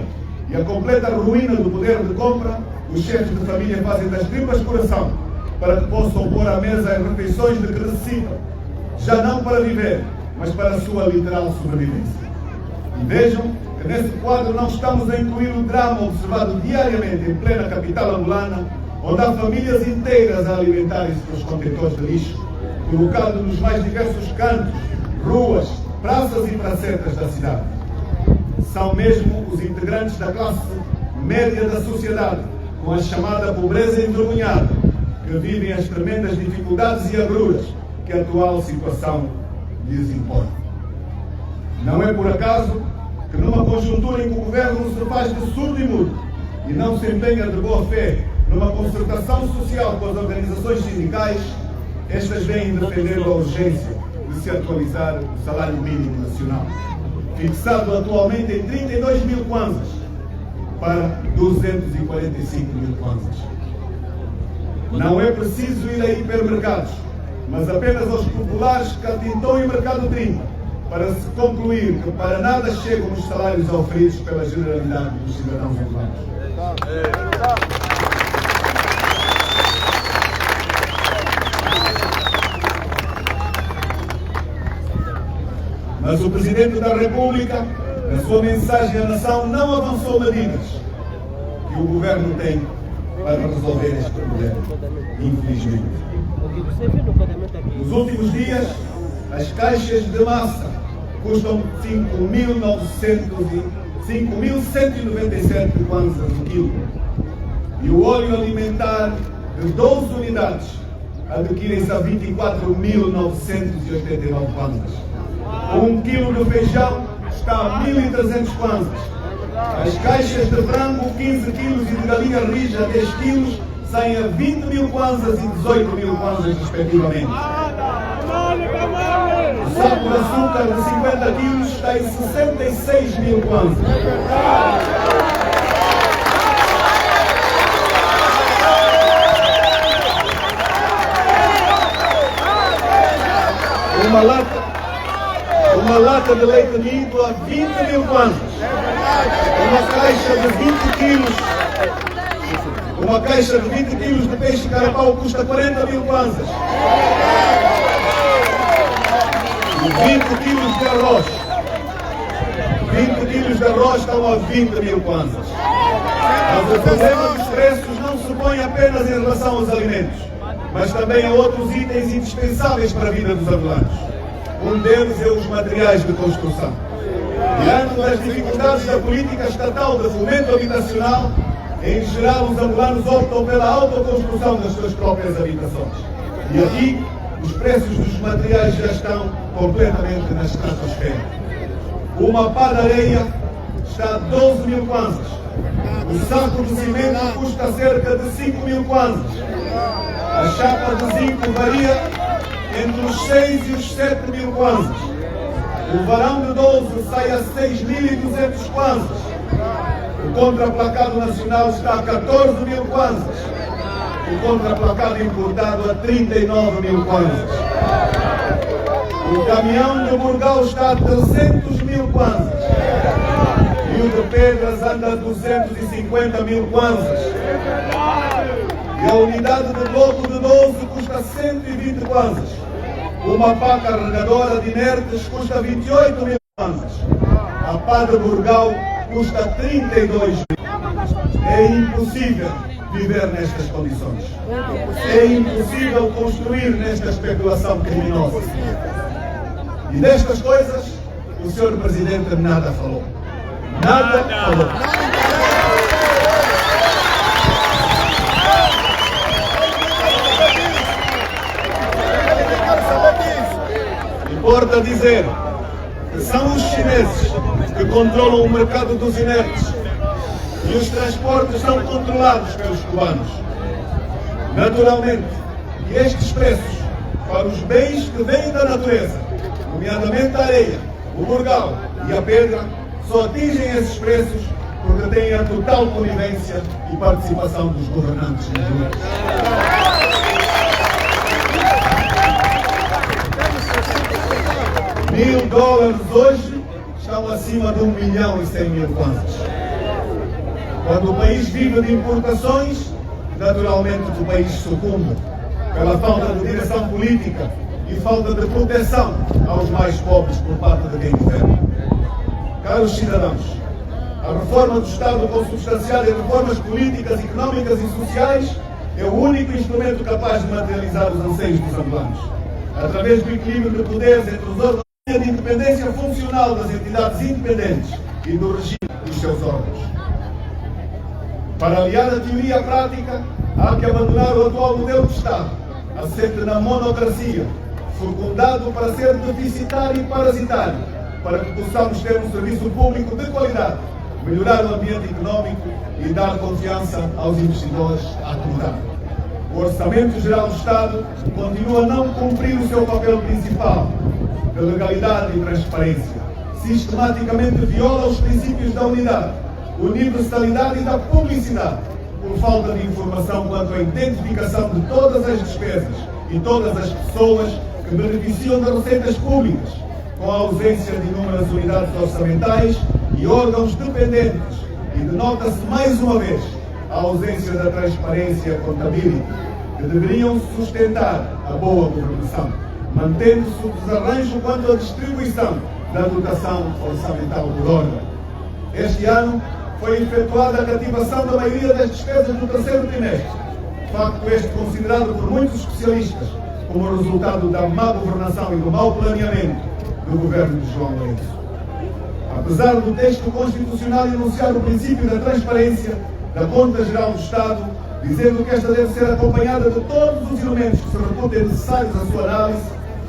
e a completa ruína do poder de compra, os chefes de família fazem das tripas coração para que possam pôr à mesa as refeições de que necessitam, já não para viver, mas para a sua literal sobrevivência. E vejam que nesse quadro não estamos a incluir o drama observado diariamente em plena capital angolana, onde há famílias inteiras a alimentarem-se dos contentores de lixo, colocado nos mais diversos cantos, ruas, praças e pracetas da cidade. São mesmo os integrantes da classe média da sociedade, com a chamada pobreza envergonhada, que vivem as tremendas dificuldades e agruras que a atual situação lhes impõe. Não é por acaso que numa conjuntura em que o governo se faz de surdo e mudo e não se empenha de boa fé numa concertação social com as organizações sindicais, estas vêm defender a urgência de se atualizar o salário mínimo nacional, fixado atualmente em 32 mil kwanzas para 245 mil kwanzas. Não é preciso ir a hipermercados, mas apenas aos populares Cantintão e Mercado 30, para se concluir que para nada chegam os salários oferidos pela generalidade dos cidadãos angolanos. Mas o Presidente da República, na sua mensagem à nação, não avançou medidas que o Governo tem para resolver este problema, infelizmente. Nos últimos dias, as caixas de massa custam 5.197 kwanzas o quilo. E o óleo alimentar de 12 unidades adquirem-se a 24.989 kwanzas. Um quilo de feijão está a 1.300 kwanzas. As caixas de frango, 15 quilos, e de galinha rija, 10 quilos, saem a 20 mil kwanzas e 18 mil kwanzas, respectivamente. O saco de açúcar de 50 quilos está em 66 mil kwanzas. Uma lata de leite nido a 20 mil kwanzas. Uma caixa de 20 quilos de peixe carapau custa 40 mil kwanzas. E 20 quilos de arroz. 20 quilos de arroz estão a 20 mil kwanzas. Mas o problema dos preços não se põe apenas em relação aos alimentos, mas também a outros itens indispensáveis para a vida dos angolanos. Um deles é os materiais de construção. Diante das dificuldades da política estatal de fomento habitacional, em geral os angolanos optam pela autoconstrução das suas próprias habitações. E aqui, os preços dos materiais já estão completamente na estratosfera. Uma pá de areia está a 12 mil kwanzas. O saco de cimento custa cerca de 5 mil kwanzas. A chapa de zinco varia entre os 6 e os 7 mil kwanzas. O varão de 12 sai a 6.200 kwanzas. O contraplacado nacional está a 14 mil kwanzas. O contraplacado importado a 39 mil kwanzas. O caminhão de Burgal está a 300 mil kwanzas. E o de Pedras anda a 250 mil kwanzas. E a unidade de bloco de 12 custa 120 kwanzas. Uma pá carregadora de inertes custa 28 mil kwanzas. A pá de Burgal custa 32 mil. É impossível viver nestas condições. É impossível construir nesta especulação criminosa. E destas coisas, o Sr. Presidente nada falou. Nada falou. Importa dizer que são os chineses que controlam o mercado dos inertes e os transportes são controlados pelos cubanos. Naturalmente, que estes preços para os bens que vêm da natureza, nomeadamente a areia, o burgal e a pedra, só atingem esses preços porque têm a total conivência e participação dos governantes nacionais. $1.000 hoje estão acima de 1.100.000 kwanzas. Quando o país vive de importações, naturalmente o país sucumbe pela falta de direção política e falta de proteção aos mais pobres por parte de quem governa. Caros cidadãos, a reforma do Estado consubstanciada em reformas políticas, económicas e sociais é o único instrumento capaz de materializar os anseios dos angolanos, através do equilíbrio de poderes entre os órgãos e de independência funcional das entidades independentes e do regime dos seus órgãos. Para aliar a teoria à prática, há que abandonar o atual modelo de Estado, assente na monocracia, fecundado para ser deficitário e parasitário, para que possamos ter um serviço público de qualidade, melhorar o ambiente económico e dar confiança aos investidores a acomodar. O Orçamento Geral do Estado continua a não cumprir o seu papel principal de legalidade e transparência. Sistematicamente viola os princípios da unidade, universalidade e da publicidade, por falta de informação quanto à identificação de todas as despesas e todas as pessoas que beneficiam das receitas públicas, com a ausência de inúmeras unidades orçamentais e órgãos dependentes, e denota-se mais uma vez a ausência da transparência contabilística, que deveriam sustentar a boa governação, mantendo-se o desarranjo quanto à distribuição da dotação orçamental por órgão. Este ano foi efetuada a cativação da maioria das despesas do terceiro trimestre, facto este considerado por muitos especialistas como resultado da má governação e do mau planeamento do governo de João Lourenço. Apesar do texto constitucional enunciar o princípio da transparência da Conta Geral do Estado, dizendo que esta deve ser acompanhada de todos os elementos que se reputem necessários à sua análise,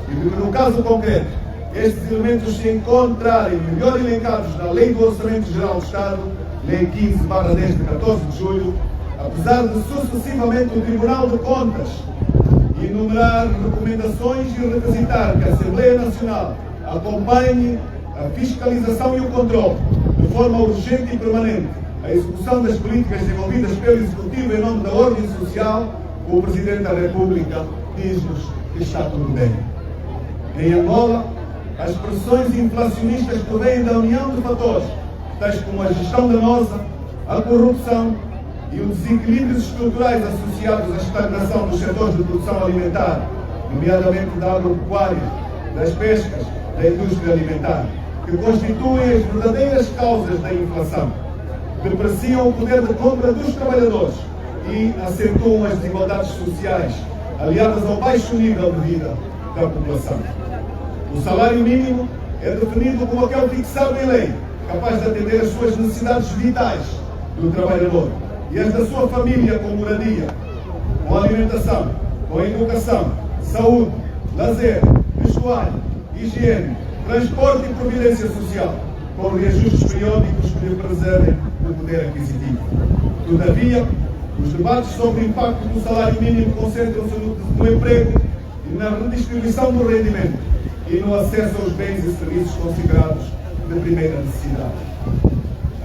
e que no caso concreto, estes elementos se encontrarem melhor elencados na Lei do Orçamento Geral do Estado, Lei 15/10 de 14 de julho, apesar de sucessivamente o Tribunal de Contas enumerar recomendações e requisitar que a Assembleia Nacional acompanhe a fiscalização e o controle, de forma urgente e permanente, a execução das políticas desenvolvidas pelo Executivo em nome da ordem social, o Presidente da República diz-nos que está tudo bem. Em Angola, as pressões inflacionistas provêm da união de fatores, tais como a gestão danosa, a corrupção e os desequilíbrios estruturais associados à estagnação dos setores de produção alimentar, nomeadamente da agropecuária, das pescas, da indústria alimentar, que constituem as verdadeiras causas da inflação, depreciam o poder de compra dos trabalhadores e acentuam as desigualdades sociais, aliadas ao baixo nível de vida da população. O salário mínimo é definido como aquele fixado em lei, capaz de atender às suas necessidades vitais do trabalhador e as da sua família, com moradia, com alimentação, com educação, saúde, lazer, vestuário, higiene, transporte e providência social, com reajustes periódicos que lhe preservem o poder aquisitivo. Todavia, os debates sobre o impacto do salário mínimo concentram-se no emprego e na redistribuição do rendimento e no acesso aos bens e serviços considerados de primeira necessidade.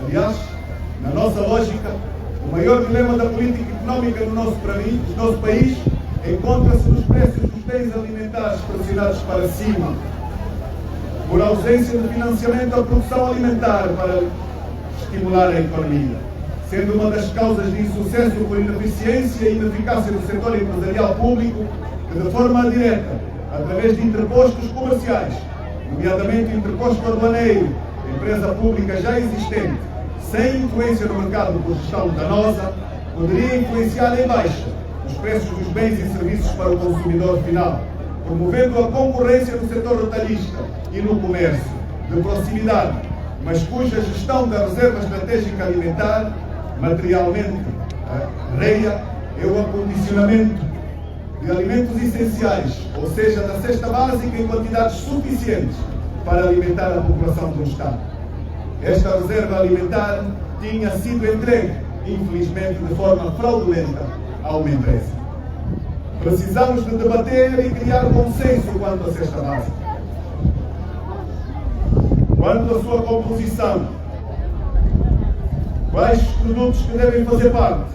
Aliás, na nossa lógica, o maior dilema da política económica no nosso país encontra-se nos preços dos bens alimentares pressionados para cima, por ausência de financiamento à produção alimentar para estimular a economia, sendo uma das causas de insucesso por ineficiência e ineficácia do setor empresarial público, que de forma direta, através de interpostos comerciais, nomeadamente interposto aduaneiro, empresa pública já existente, sem influência no mercado por gestão danosa, poderia influenciar em baixa os preços dos bens e serviços para o consumidor final, promovendo a concorrência no setor retalhista e no comércio de proximidade, mas cuja gestão da reserva estratégica alimentar, materialmente REA, é o acondicionamento de alimentos essenciais, ou seja, da cesta básica em quantidades suficientes para alimentar a população do Estado. Esta reserva alimentar tinha sido entregue, infelizmente, de forma fraudulenta a uma empresa. Precisamos de debater e criar consenso quanto à cesta básica, quanto à sua composição, quais produtos que devem fazer parte,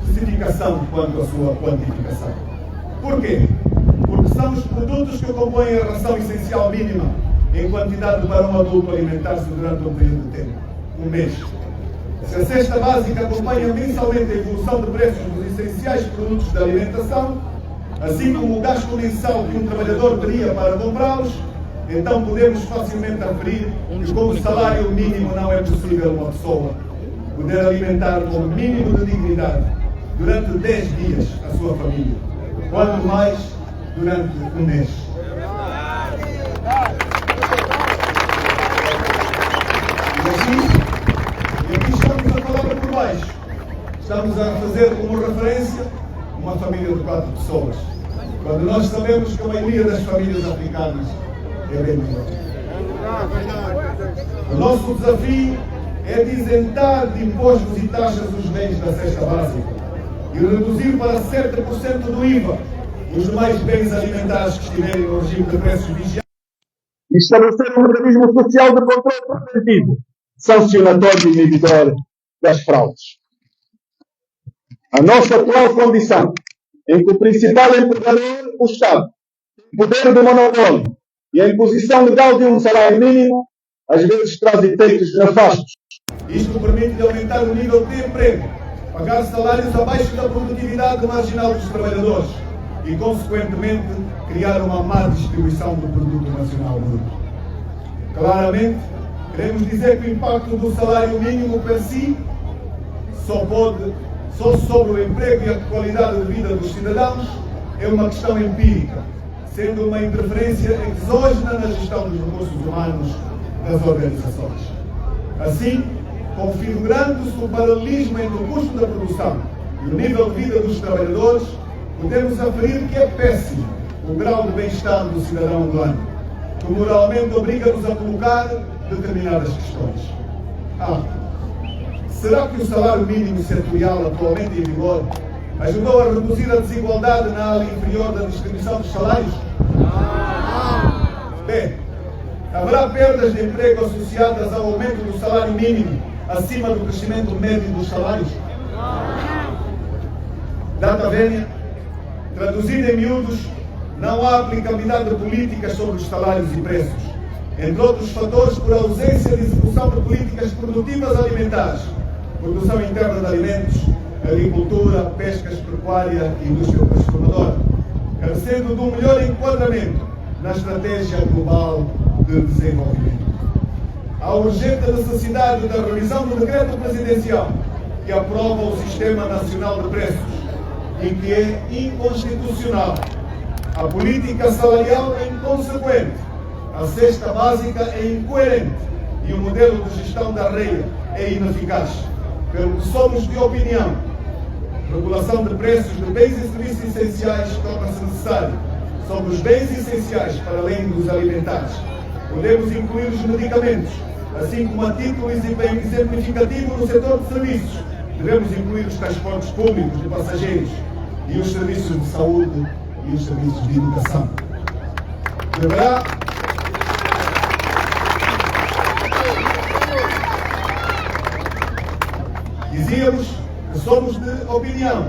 especificação quanto à sua quantificação. Porquê? Porque são os produtos que compõem a ração essencial mínima em quantidade para um adulto alimentar-se durante um período de tempo, um mês. Se a cesta básica acompanha mensalmente a evolução de preços dos essenciais produtos de alimentação, assim como o gasto mensal que um trabalhador teria para comprá-los, então podemos facilmente aferir que com o salário mínimo não é possível uma pessoa poder alimentar com o mínimo de dignidade durante 10 dias a sua família, quanto mais durante um mês. E aqui estamos a falar por baixo. Estamos a fazer como referência uma família de 4 pessoas, quando nós sabemos que a maioria das famílias africanas é bem melhor. O nosso desafio é de isentar de impostos e taxas os bens da cesta básica e reduzir para 7% do IVA os demais bens alimentares que estiverem no regime de preços vigiados. E estabelecer um mecanismo social de controle preventivo, sancionatório e inibidor das fraudes. A nossa atual condição, em que o principal empregador, o Estado, tem poder de monopólio e a imposição legal de um salário mínimo, às vezes traz efeitos nefastos. Isto permite aumentar o nível de emprego, pagar salários abaixo da produtividade marginal dos trabalhadores e, consequentemente, criar uma má distribuição do produto nacional bruto. Claramente, queremos dizer que o impacto do salário mínimo per si só sobre o emprego e a qualidade de vida dos cidadãos é uma questão empírica, sendo uma interferência exógena na gestão dos recursos humanos das organizações. Assim, configurando-se o paralelismo entre o custo da produção e o nível de vida dos trabalhadores, podemos aferir que é péssimo o grau de bem-estar do cidadão angolano, que moralmente obriga-nos a colocar determinadas questões. Será que o salário mínimo setorial atualmente em vigor ajudou a reduzir a desigualdade na ala inferior da distribuição dos salários? B. Haverá perdas de emprego associadas ao aumento do salário mínimo acima do crescimento médio dos salários? Data vénia, traduzido em miúdos, não há aplicabilidade de políticas sobre os salários e preços, entre outros fatores por ausência de execução de políticas produtivas alimentares, produção interna de alimentos, agricultura, pescas, pecuária e indústria transformadora, carecendo de um melhor enquadramento na estratégia global de desenvolvimento. Há urgente necessidade da revisão do decreto presidencial que aprova o Sistema Nacional de Preços e que é inconstitucional. A política salarial é inconsequente, a cesta básica é incoerente e o modelo de gestão da REIA é ineficaz. Pelo que somos de opinião, regulação de preços de bens e serviços essenciais torna-se necessário sobre os bens essenciais para além dos alimentares. Podemos incluir os medicamentos, assim como a título exemplificativo no setor de serviços. Devemos incluir os transportes públicos de passageiros e os serviços de saúde e os serviços de educação. Deverá dizíamos que somos de opinião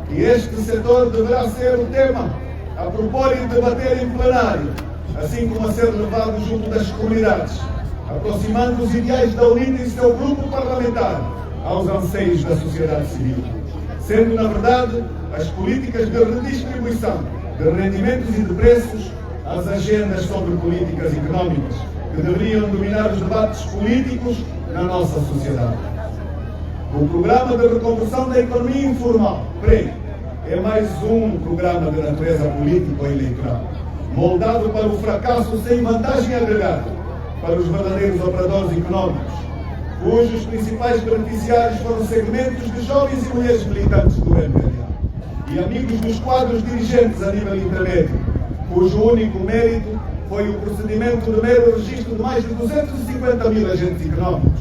que este setor deverá ser o tema a propor e debater em plenário, assim como a ser levado junto das comunidades, aproximando os ideais da UNITA e seu grupo parlamentar aos anseios da sociedade civil, sendo, na verdade, as políticas de redistribuição de rendimentos e de preços as agendas sobre políticas económicas que deveriam dominar os debates políticos na nossa sociedade. O Programa de Reconversão da Economia Informal, PREI, é mais um programa de natureza político-eleitoral, moldado para o fracasso sem vantagem agregada para os verdadeiros operadores económicos, cujos principais beneficiários foram segmentos de jovens e mulheres militantes do MPLA e amigos dos quadros dirigentes a nível intermédio, cujo único mérito foi o procedimento de mero registro de mais de 250 mil agentes económicos,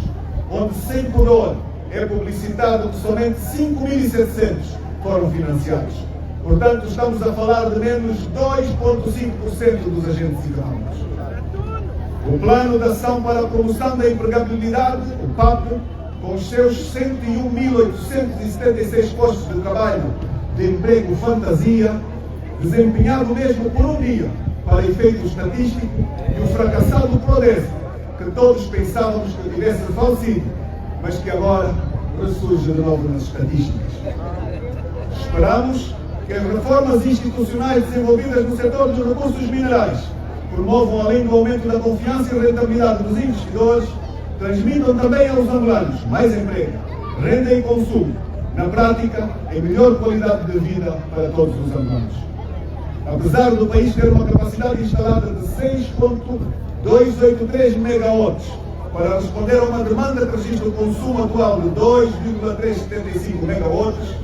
onde sem pudor é publicitado que somente 5.700 foram financiados. Portanto, estamos a falar de menos 2,5% dos agentes económicos. O Plano de Ação para a Promoção da Empregabilidade, o PAP, com os seus 101.876 postos de trabalho de emprego fantasia, desempenhado mesmo por um dia, para efeito estatístico, e o fracassado PRODESE, que todos pensávamos que tivesse falecido, mas que agora ressurge de novo nas estatísticas. Esperamos que as reformas institucionais desenvolvidas no setor dos recursos minerais, promovam, além do aumento da confiança e rentabilidade dos investidores, transmitam também aos angolanos mais emprego, renda e consumo. Na prática, em melhor qualidade de vida para todos os angolanos. Apesar do país ter uma capacidade instalada de 6,283 megawatts para responder a uma demanda que registra o consumo atual de 2,375 megawatts,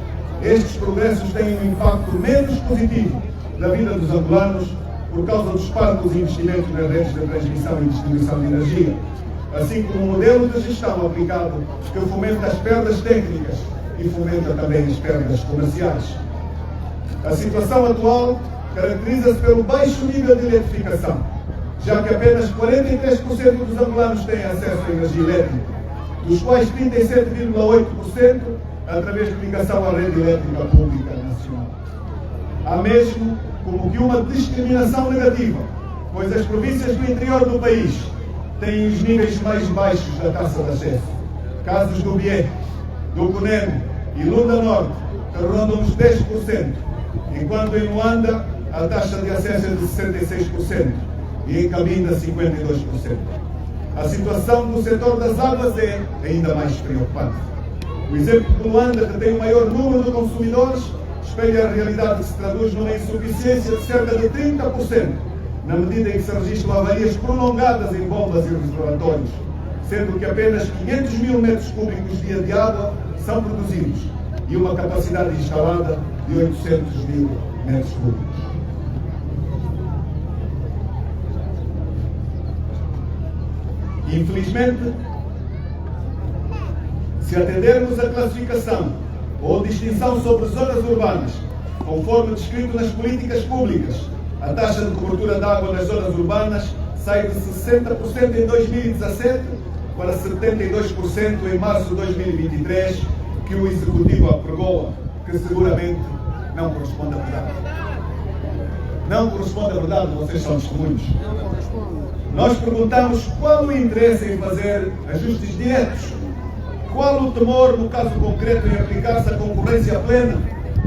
estes progressos têm um impacto menos positivo na vida dos angolanos por causa dos parcos investimentos nas redes de transmissão e distribuição de energia, assim como um modelo de gestão aplicado que fomenta as perdas técnicas e fomenta também as perdas comerciais. A situação atual caracteriza-se pelo baixo nível de eletrificação, já que apenas 43% dos angolanos têm acesso à energia elétrica, dos quais 37,8% através de ligação à rede elétrica pública nacional. Há mesmo como que uma discriminação negativa, pois as províncias do interior do país têm os níveis mais baixos da taxa de acesso. Casos do Bié, do Cunene e Lunda Norte, que rondam os 10%, enquanto em Luanda a taxa de acesso é de 66% e em Cabinda 52%. A situação no setor das águas é ainda mais preocupante. O exemplo de Luanda, que tem o maior número de consumidores, espelha a realidade que se traduz numa insuficiência de cerca de 30%, na medida em que se registram avarias prolongadas em bombas e reservatórios, sendo que apenas 500 mil metros cúbicos dia de água são produzidos e uma capacidade instalada de 800 mil metros cúbicos. Infelizmente, se atendermos a classificação ou distinção sobre zonas urbanas, conforme descrito nas políticas públicas, a taxa de cobertura de água nas zonas urbanas sai de 60% em 2017 para 72% em março de 2023, que o Executivo apregoa, que seguramente não corresponde à verdade. Não corresponde à verdade, vocês são testemunhos. Nós perguntamos qual o interesse em fazer ajustes diretos, qual o temor, no caso concreto, em aplicar-se a concorrência plena,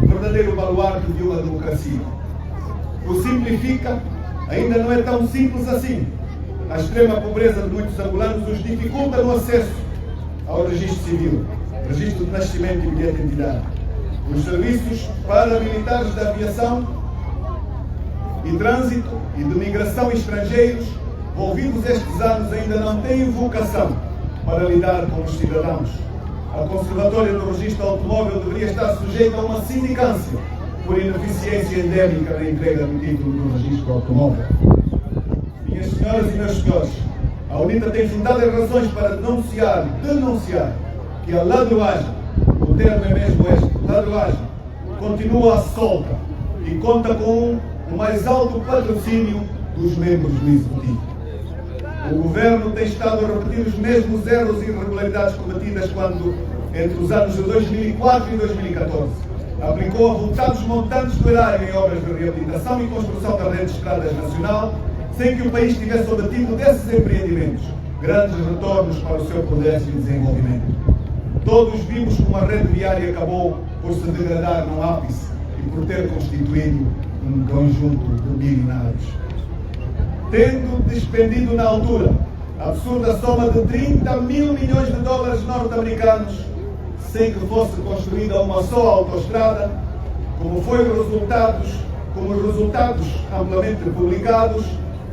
verdadeiro baluarte de uma democracia. O simplifica ainda não é tão simples assim. A extrema pobreza de muitos angolanos os dificulta no acesso ao registro civil, registro de nascimento e bilhete de identidade. Os serviços paramilitares da aviação e trânsito e de migração estrangeiros, envolvidos estes anos, ainda não têm vocação para lidar com os cidadãos. A Conservatória do Registro Automóvel deveria estar sujeita a uma sindicância por ineficiência endémica na entrega do título do registro automóvel. Minhas senhoras e meus senhores, a UNITA tem fundadas razões para denunciar que a ladruagem, o termo é mesmo este, ladruagem, continua à solta e conta com o mais alto patrocínio dos membros do Executivo. O Governo tem estado a repetir os mesmos erros e irregularidades cometidas quando, entre os anos de 2004 e 2014, aplicou avultados montantes do erário em obras de reabilitação e construção da rede de estradas nacional, sem que o país tivesse obtido desses empreendimentos grandes retornos para o seu progresso e desenvolvimento. Todos vimos como a rede viária acabou por se degradar no ápice e por ter constituído um conjunto de milionários. Tendo despendido na altura a absurda soma de 30 mil milhões de dólares norte-americanos, sem que fosse construída uma só autoestrada, como os resultados amplamente publicados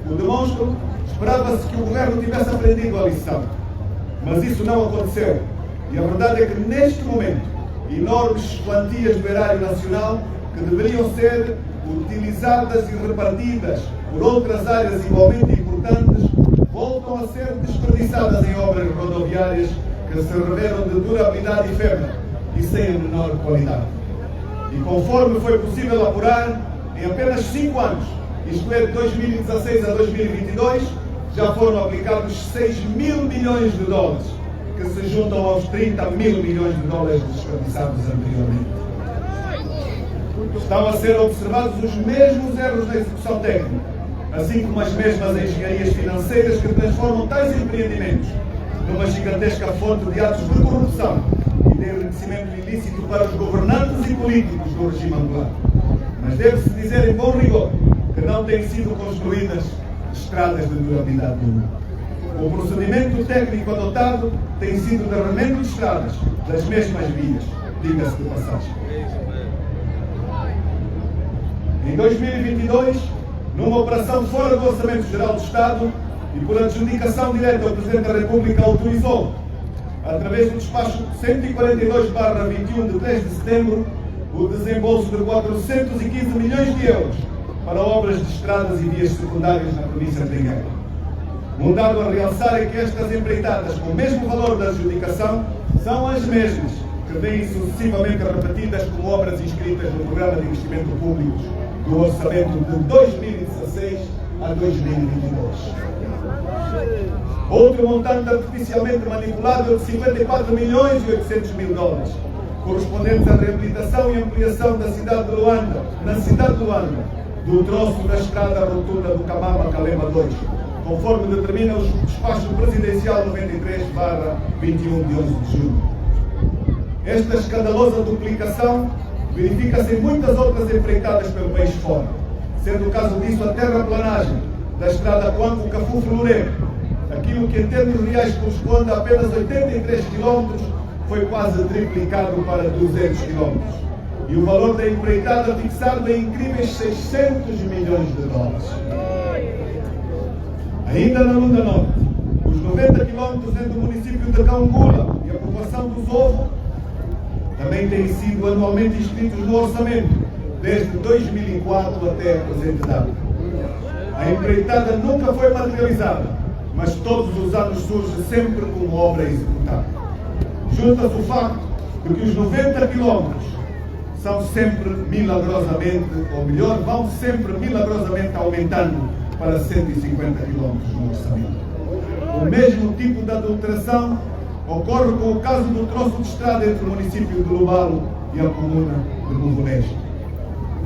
o demonstram, esperava-se que o governo tivesse aprendido a lição. Mas isso não aconteceu. E a verdade é que, neste momento, enormes quantias do erário nacional, que deveriam ser utilizadas e repartidas por outras áreas igualmente importantes, voltam a ser desperdiçadas em obras rodoviárias que se revelam de durabilidade efêmera e sem a menor qualidade. E conforme foi possível apurar, em apenas 5 anos, isto é, de 2016 a 2022, já foram aplicados 6 mil milhões de dólares, que se juntam aos 30 mil milhões de dólares desperdiçados anteriormente. Estão a ser observados os mesmos erros na execução técnica, assim como as mesmas engenharias financeiras que transformam tais empreendimentos numa gigantesca fonte de atos de corrupção e de enriquecimento ilícito para os governantes e políticos do regime angolano. Mas deve-se dizer em bom rigor que não têm sido construídas estradas de durabilidade mínima. O procedimento técnico adotado tem sido de remendo de estradas das mesmas vias, diga-se de passagem. Em 2022, numa operação fora do Orçamento Geral do Estado e por adjudicação direta, o Presidente da República autorizou, através do despacho 142/21 de 3 de setembro, o desembolso de 415 milhões de euros para obras de estradas e vias secundárias na província de Benguela. Um dado a realçar é que estas empreitadas, com o mesmo valor da adjudicação, são as mesmas que vêm sucessivamente repetidas como obras inscritas no Programa de Investimento Públicos do Orçamento de 2016 a 2022. Outro montante artificialmente manipulado é de 54 milhões e 800 mil dólares, correspondentes à reabilitação e ampliação da cidade de Luanda, na cidade de Luanda, do troço da estrada rotunda do Camama-Calema 2, conforme determina o despacho presidencial 93/21 de 11 de julho. Esta escandalosa duplicação verifica-se em muitas outras empreitadas pelo país fora, sendo o caso disso a terraplanagem da estrada Coanco-Cafu-Loureiro. Aquilo que em termos reais corresponde a apenas 83 km foi quase triplicado para 200 km. E o valor da empreitada fixado em incríveis 600 milhões de dólares. Ainda na Lunda Norte, os 90 km entre o município de Cangula e a povoação do Zovo também têm sido anualmente inscritos no orçamento, desde 2004 até a presente data. A empreitada nunca foi materializada, mas todos os anos surge sempre como obra executada. Junta-se o facto de que os 90 quilómetros são sempre milagrosamente, ou melhor, vão sempre milagrosamente aumentando para 150 quilómetros no orçamento. O mesmo tipo de adulteração ocorre com o caso do troço de estrada entre o município de Lubalo e a comuna de Novo Leste.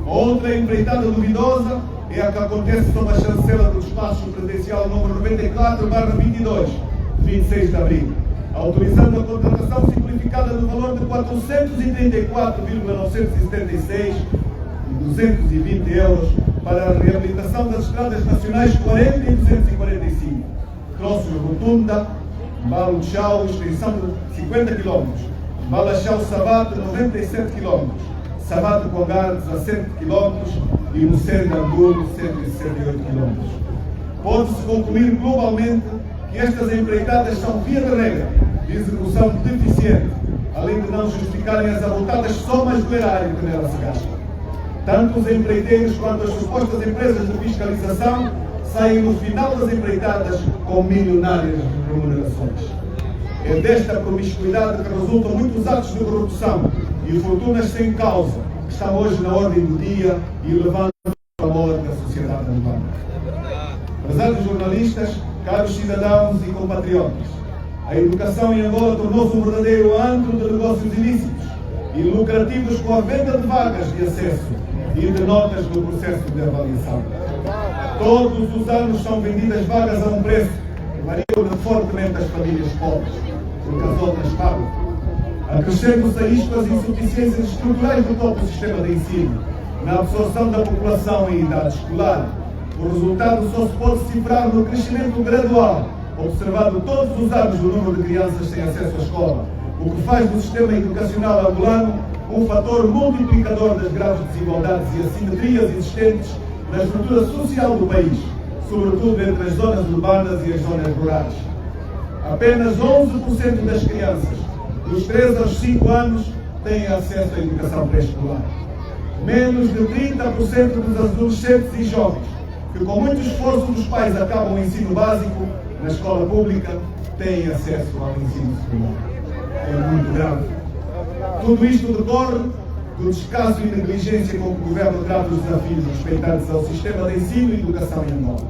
Outra empreitada duvidosa é a que acontece sob a chancela do despacho presidencial número 94/22, de 26 de abril, autorizando a contratação simplificada no valor de 434,976 e 220 euros para a reabilitação das estradas nacionais 40 e 245, troços Rotunda, Balo de Chau, extensão de 50 km, Balachau-Sabate, 97 km, Sabate-Congar, 17 km e Lucerne-Angulo, 168 km. Pode-se concluir globalmente que estas empreitadas são, via de regra, de execução deficiente, além de não justificarem as avultadas somas do erário que nela se gasta. Tanto os empreiteiros quanto as supostas empresas de fiscalização saem no final das empreitadas com milionárias remunerações. É desta promiscuidade que resultam muitos atos de corrupção e fortunas sem causa que estão hoje na ordem do dia e levantam o valor da sociedade angolana. Prezados jornalistas, caros cidadãos e compatriotas, a educação em Angola tornou-se um verdadeiro antro de negócios ilícitos e lucrativos com a venda de vagas de acesso e de notas no processo de avaliação. Todos os anos são vendidas vagas a um preço que varia fortemente as famílias pobres, porque as outras pagam. Acrescentam-se a isto as insuficiências estruturais do próprio sistema de ensino, na absorção da população em idade escolar. O resultado só se pode cifrar no crescimento gradual, observado todos os anos o número de crianças sem acesso à escola, o que faz do sistema educacional angolano um fator multiplicador das graves desigualdades e assimetrias existentes na estrutura social do país, sobretudo entre as zonas urbanas e as zonas rurais. Apenas 11% das crianças dos 3 aos 5 anos têm acesso à educação pré-escolar. Menos de 30% dos adolescentes e jovens, que com muito esforço dos pais acabam o ensino básico na escola pública, têm acesso ao ensino secundário. É muito grave. Tudo isto decorre do descaso e negligência com que o Governo trata os desafios respeitantes ao sistema de ensino e educação em Angola.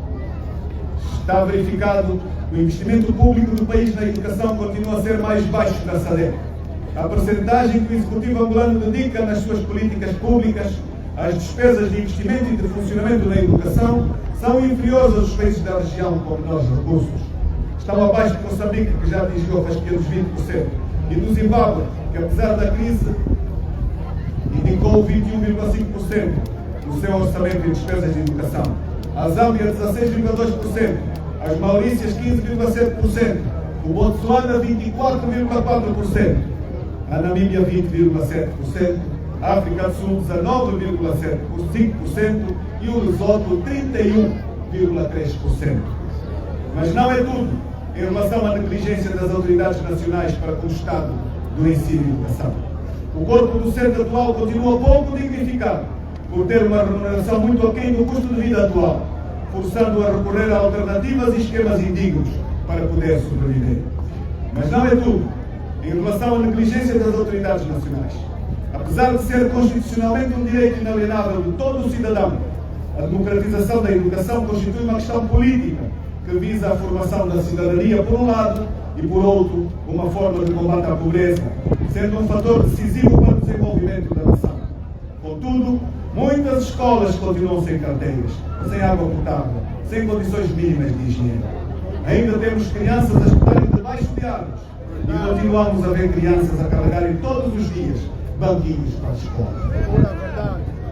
Está verificado que o investimento público do país na educação continua a ser mais baixo da SADC. A percentagem que o Executivo angolano dedica nas suas políticas públicas às despesas de investimento e de funcionamento na educação são inferiores aos países da região com menores recursos. Estão abaixo de Moçambique, que já atingiu a fasquia dos 20%, e do Zimbábue, que apesar da crise indicou 21,5% no seu orçamento em despesas de educação. a Zâmbia 16,2%, as Maurícias 15,7%, o Botsuana 24,4%, a Namíbia 20,7%, a África do Sul 19,5% e o Lesoto 31,3%. Mas não é tudo em relação à negligência das autoridades nacionais para com o Estado do ensino e educação. O corpo docente atual continua pouco dignificado por ter uma remuneração muito aquém do custo de vida atual, forçando a recorrer a alternativas e esquemas indignos para poder sobreviver. Mas não é tudo em relação à negligência das autoridades nacionais. Apesar de ser constitucionalmente um direito inalienável de todo o cidadão, a democratização da educação constitui uma questão política que visa a formação da cidadania por um lado e por outro uma forma de combate à pobreza, sendo um fator decisivo para o desenvolvimento da nação. Contudo, muitas escolas continuam sem carteiras, sem água potável, sem condições mínimas de higiene. Ainda temos crianças a estarem debaixo de árvores e continuamos a ver crianças a carregarem todos os dias banquinhos para a escola.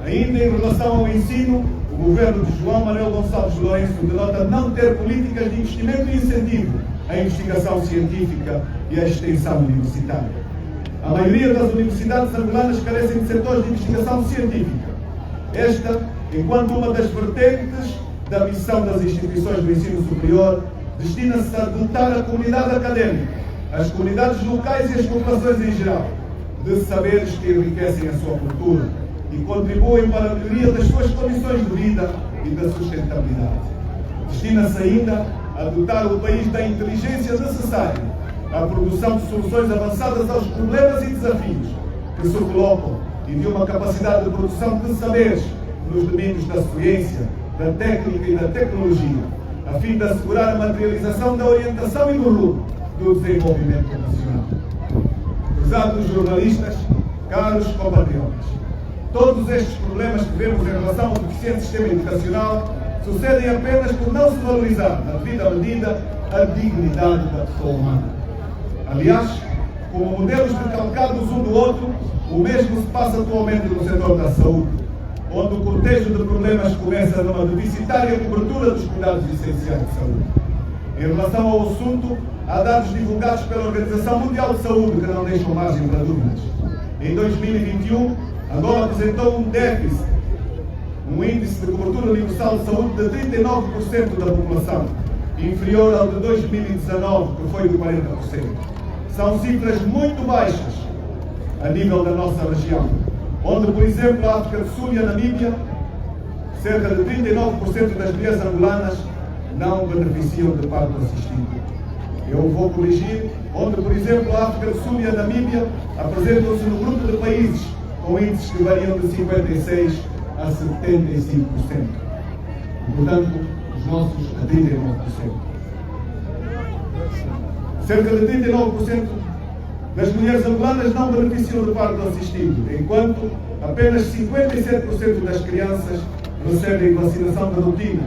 Ainda em relação ao ensino, o governo de João Manuel Gonçalves Lourenço denota não ter políticas de investimento e incentivo à investigação científica e à extensão universitária. A maioria das universidades angolanas carecem de setores de investigação científica. Esta, enquanto uma das vertentes da missão das instituições do ensino superior, destina-se a dotar a comunidade académica, as comunidades locais e as populações em geral, de saberes que enriquecem a sua cultura e contribuem para a melhoria das suas condições de vida e da sustentabilidade. Destina-se ainda a dotar o país da inteligência necessária à produção de soluções avançadas aos problemas e desafios que se colocam e de uma capacidade de produção de saberes nos domínios da ciência, da técnica e da tecnologia, a fim de assegurar a materialização da orientação e do rumo do desenvolvimento nacional. Prezados jornalistas, caros compatriotas, todos estes problemas que vemos em relação ao deficiente sistema educacional sucedem apenas por não se valorizar, na devida medida, a dignidade da pessoa humana. Aliás, como modelos decalcados um do outro, o mesmo se passa atualmente no setor da saúde, onde o cortejo de problemas começa numa deficitária cobertura dos cuidados essenciais de saúde. Em relação ao assunto, há dados divulgados pela Organização Mundial de Saúde que não deixam margem para dúvidas. Em 2021, Angola apresentou um déficit, um índice de cobertura universal de saúde de 39% da população, inferior ao de 2019, que foi de 40%. São cifras muito baixas a nível da nossa região, onde, por exemplo, a África do Sul e a Namíbia, cerca de 39% das mulheres angolanas não beneficiam de parto assistido. Eu vou corrigir, onde, por exemplo, a África do Sul e a Namíbia apresentam-se no grupo de países com índices que variam de 56% a 75%. E, portanto, os nossos a 39%. Cerca de 39% das mulheres angolanas não beneficiam de parto assistido, enquanto apenas 57% das crianças recebem vacinação de rotina.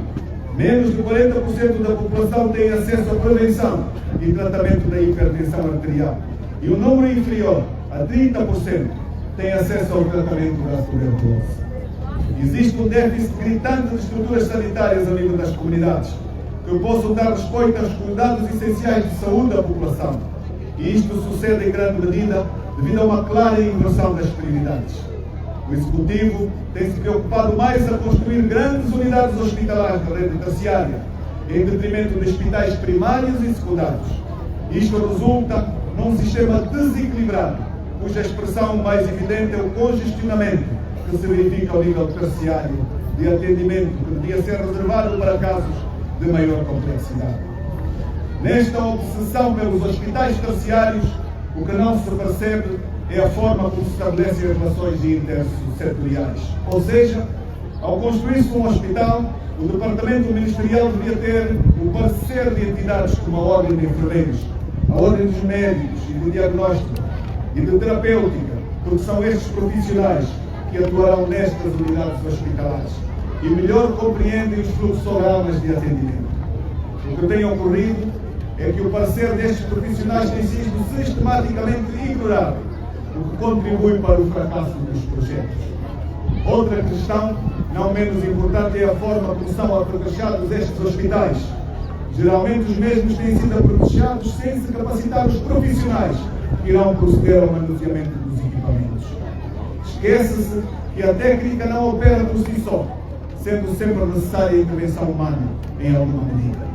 Menos de 40% da população tem acesso à prevenção e tratamento da hipertensão arterial. E um número inferior a 30% tem acesso ao tratamento da tuberculose. Existe um déficit gritante de estruturas sanitárias a nível das comunidades que possam dar resposta aos cuidados essenciais de saúde da população. E isto sucede em grande medida devido a uma clara inversão das prioridades. O Executivo tem se preocupado mais a construir grandes unidades hospitalares da rede terciária, em detrimento de hospitais primários e secundários. Isto resulta num sistema desequilibrado, cuja expressão mais evidente é o congestionamento que se verifica ao nível terciário de atendimento, que devia ser reservado para casos de maior complexidade. Nesta obsessão pelos hospitais terciários, o que não se percebe é a forma como se estabelecem as relações intersetoriais. Ou seja, ao construir-se um hospital, o Departamento Ministerial devia ter o parecer de entidades como a Ordem de Enfermeiros, a Ordem dos Médicos e de Diagnóstico e de Terapêutica, porque são estes profissionais que atuarão nestas unidades hospitalares e melhor compreendem os fluxogramas de atendimento. O que tem ocorrido é que o parecer destes profissionais tem sido sistematicamente ignorado, o que contribui para o fracasso dos projetos. Outra questão, não menos importante, é a forma como são apetrechado estes hospitais. Geralmente os mesmos têm sido apetrechado sem se capacitar os profissionais que irão proceder ao manuseamento dos equipamentos. Esquece-se que a técnica não opera por si só, sendo sempre necessária a intervenção humana em alguma medida.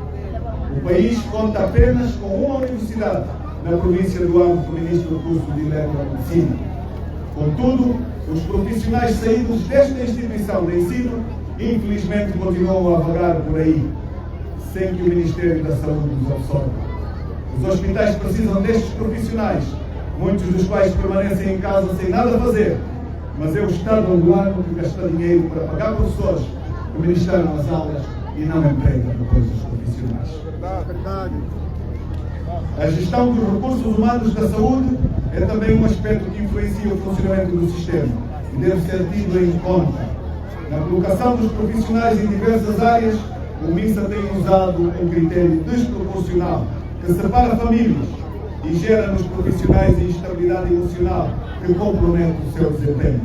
O país conta apenas com uma universidade na província do Amo que ministra o curso de Eletromedicina. Contudo, os profissionais saídos desta instituição de ensino, infelizmente, continuam a vagar por aí, sem que o Ministério da Saúde os absorva. Os hospitais precisam destes profissionais, muitos dos quais permanecem em casa sem nada a fazer, mas é o Estado angolano que gasta dinheiro para pagar professores que ministraram as aulas e não emprega depois os profissionais. Verdade. A gestão dos recursos humanos da saúde é também um aspecto que influencia o funcionamento do sistema e deve ser tido em conta. Na colocação dos profissionais em diversas áreas, o MINSA tem usado um critério desproporcional que separa famílias e gera nos profissionais a instabilidade emocional que compromete o seu desempenho.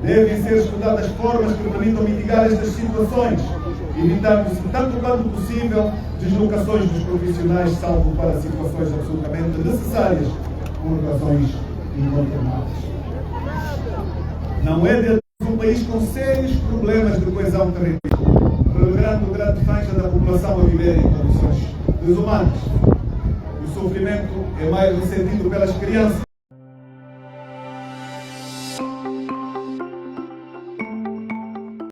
Devem ser estudadas formas que permitam mitigar estas situações, evitando-se, tanto quanto possível, deslocações dos profissionais, salvo para situações absolutamente necessárias, por razões incontornáveis. Não é de um país com sérios problemas de coesão territorial, relegando grande faixa da população a viver em condições desumanas. O sofrimento é mais ressentido pelas crianças,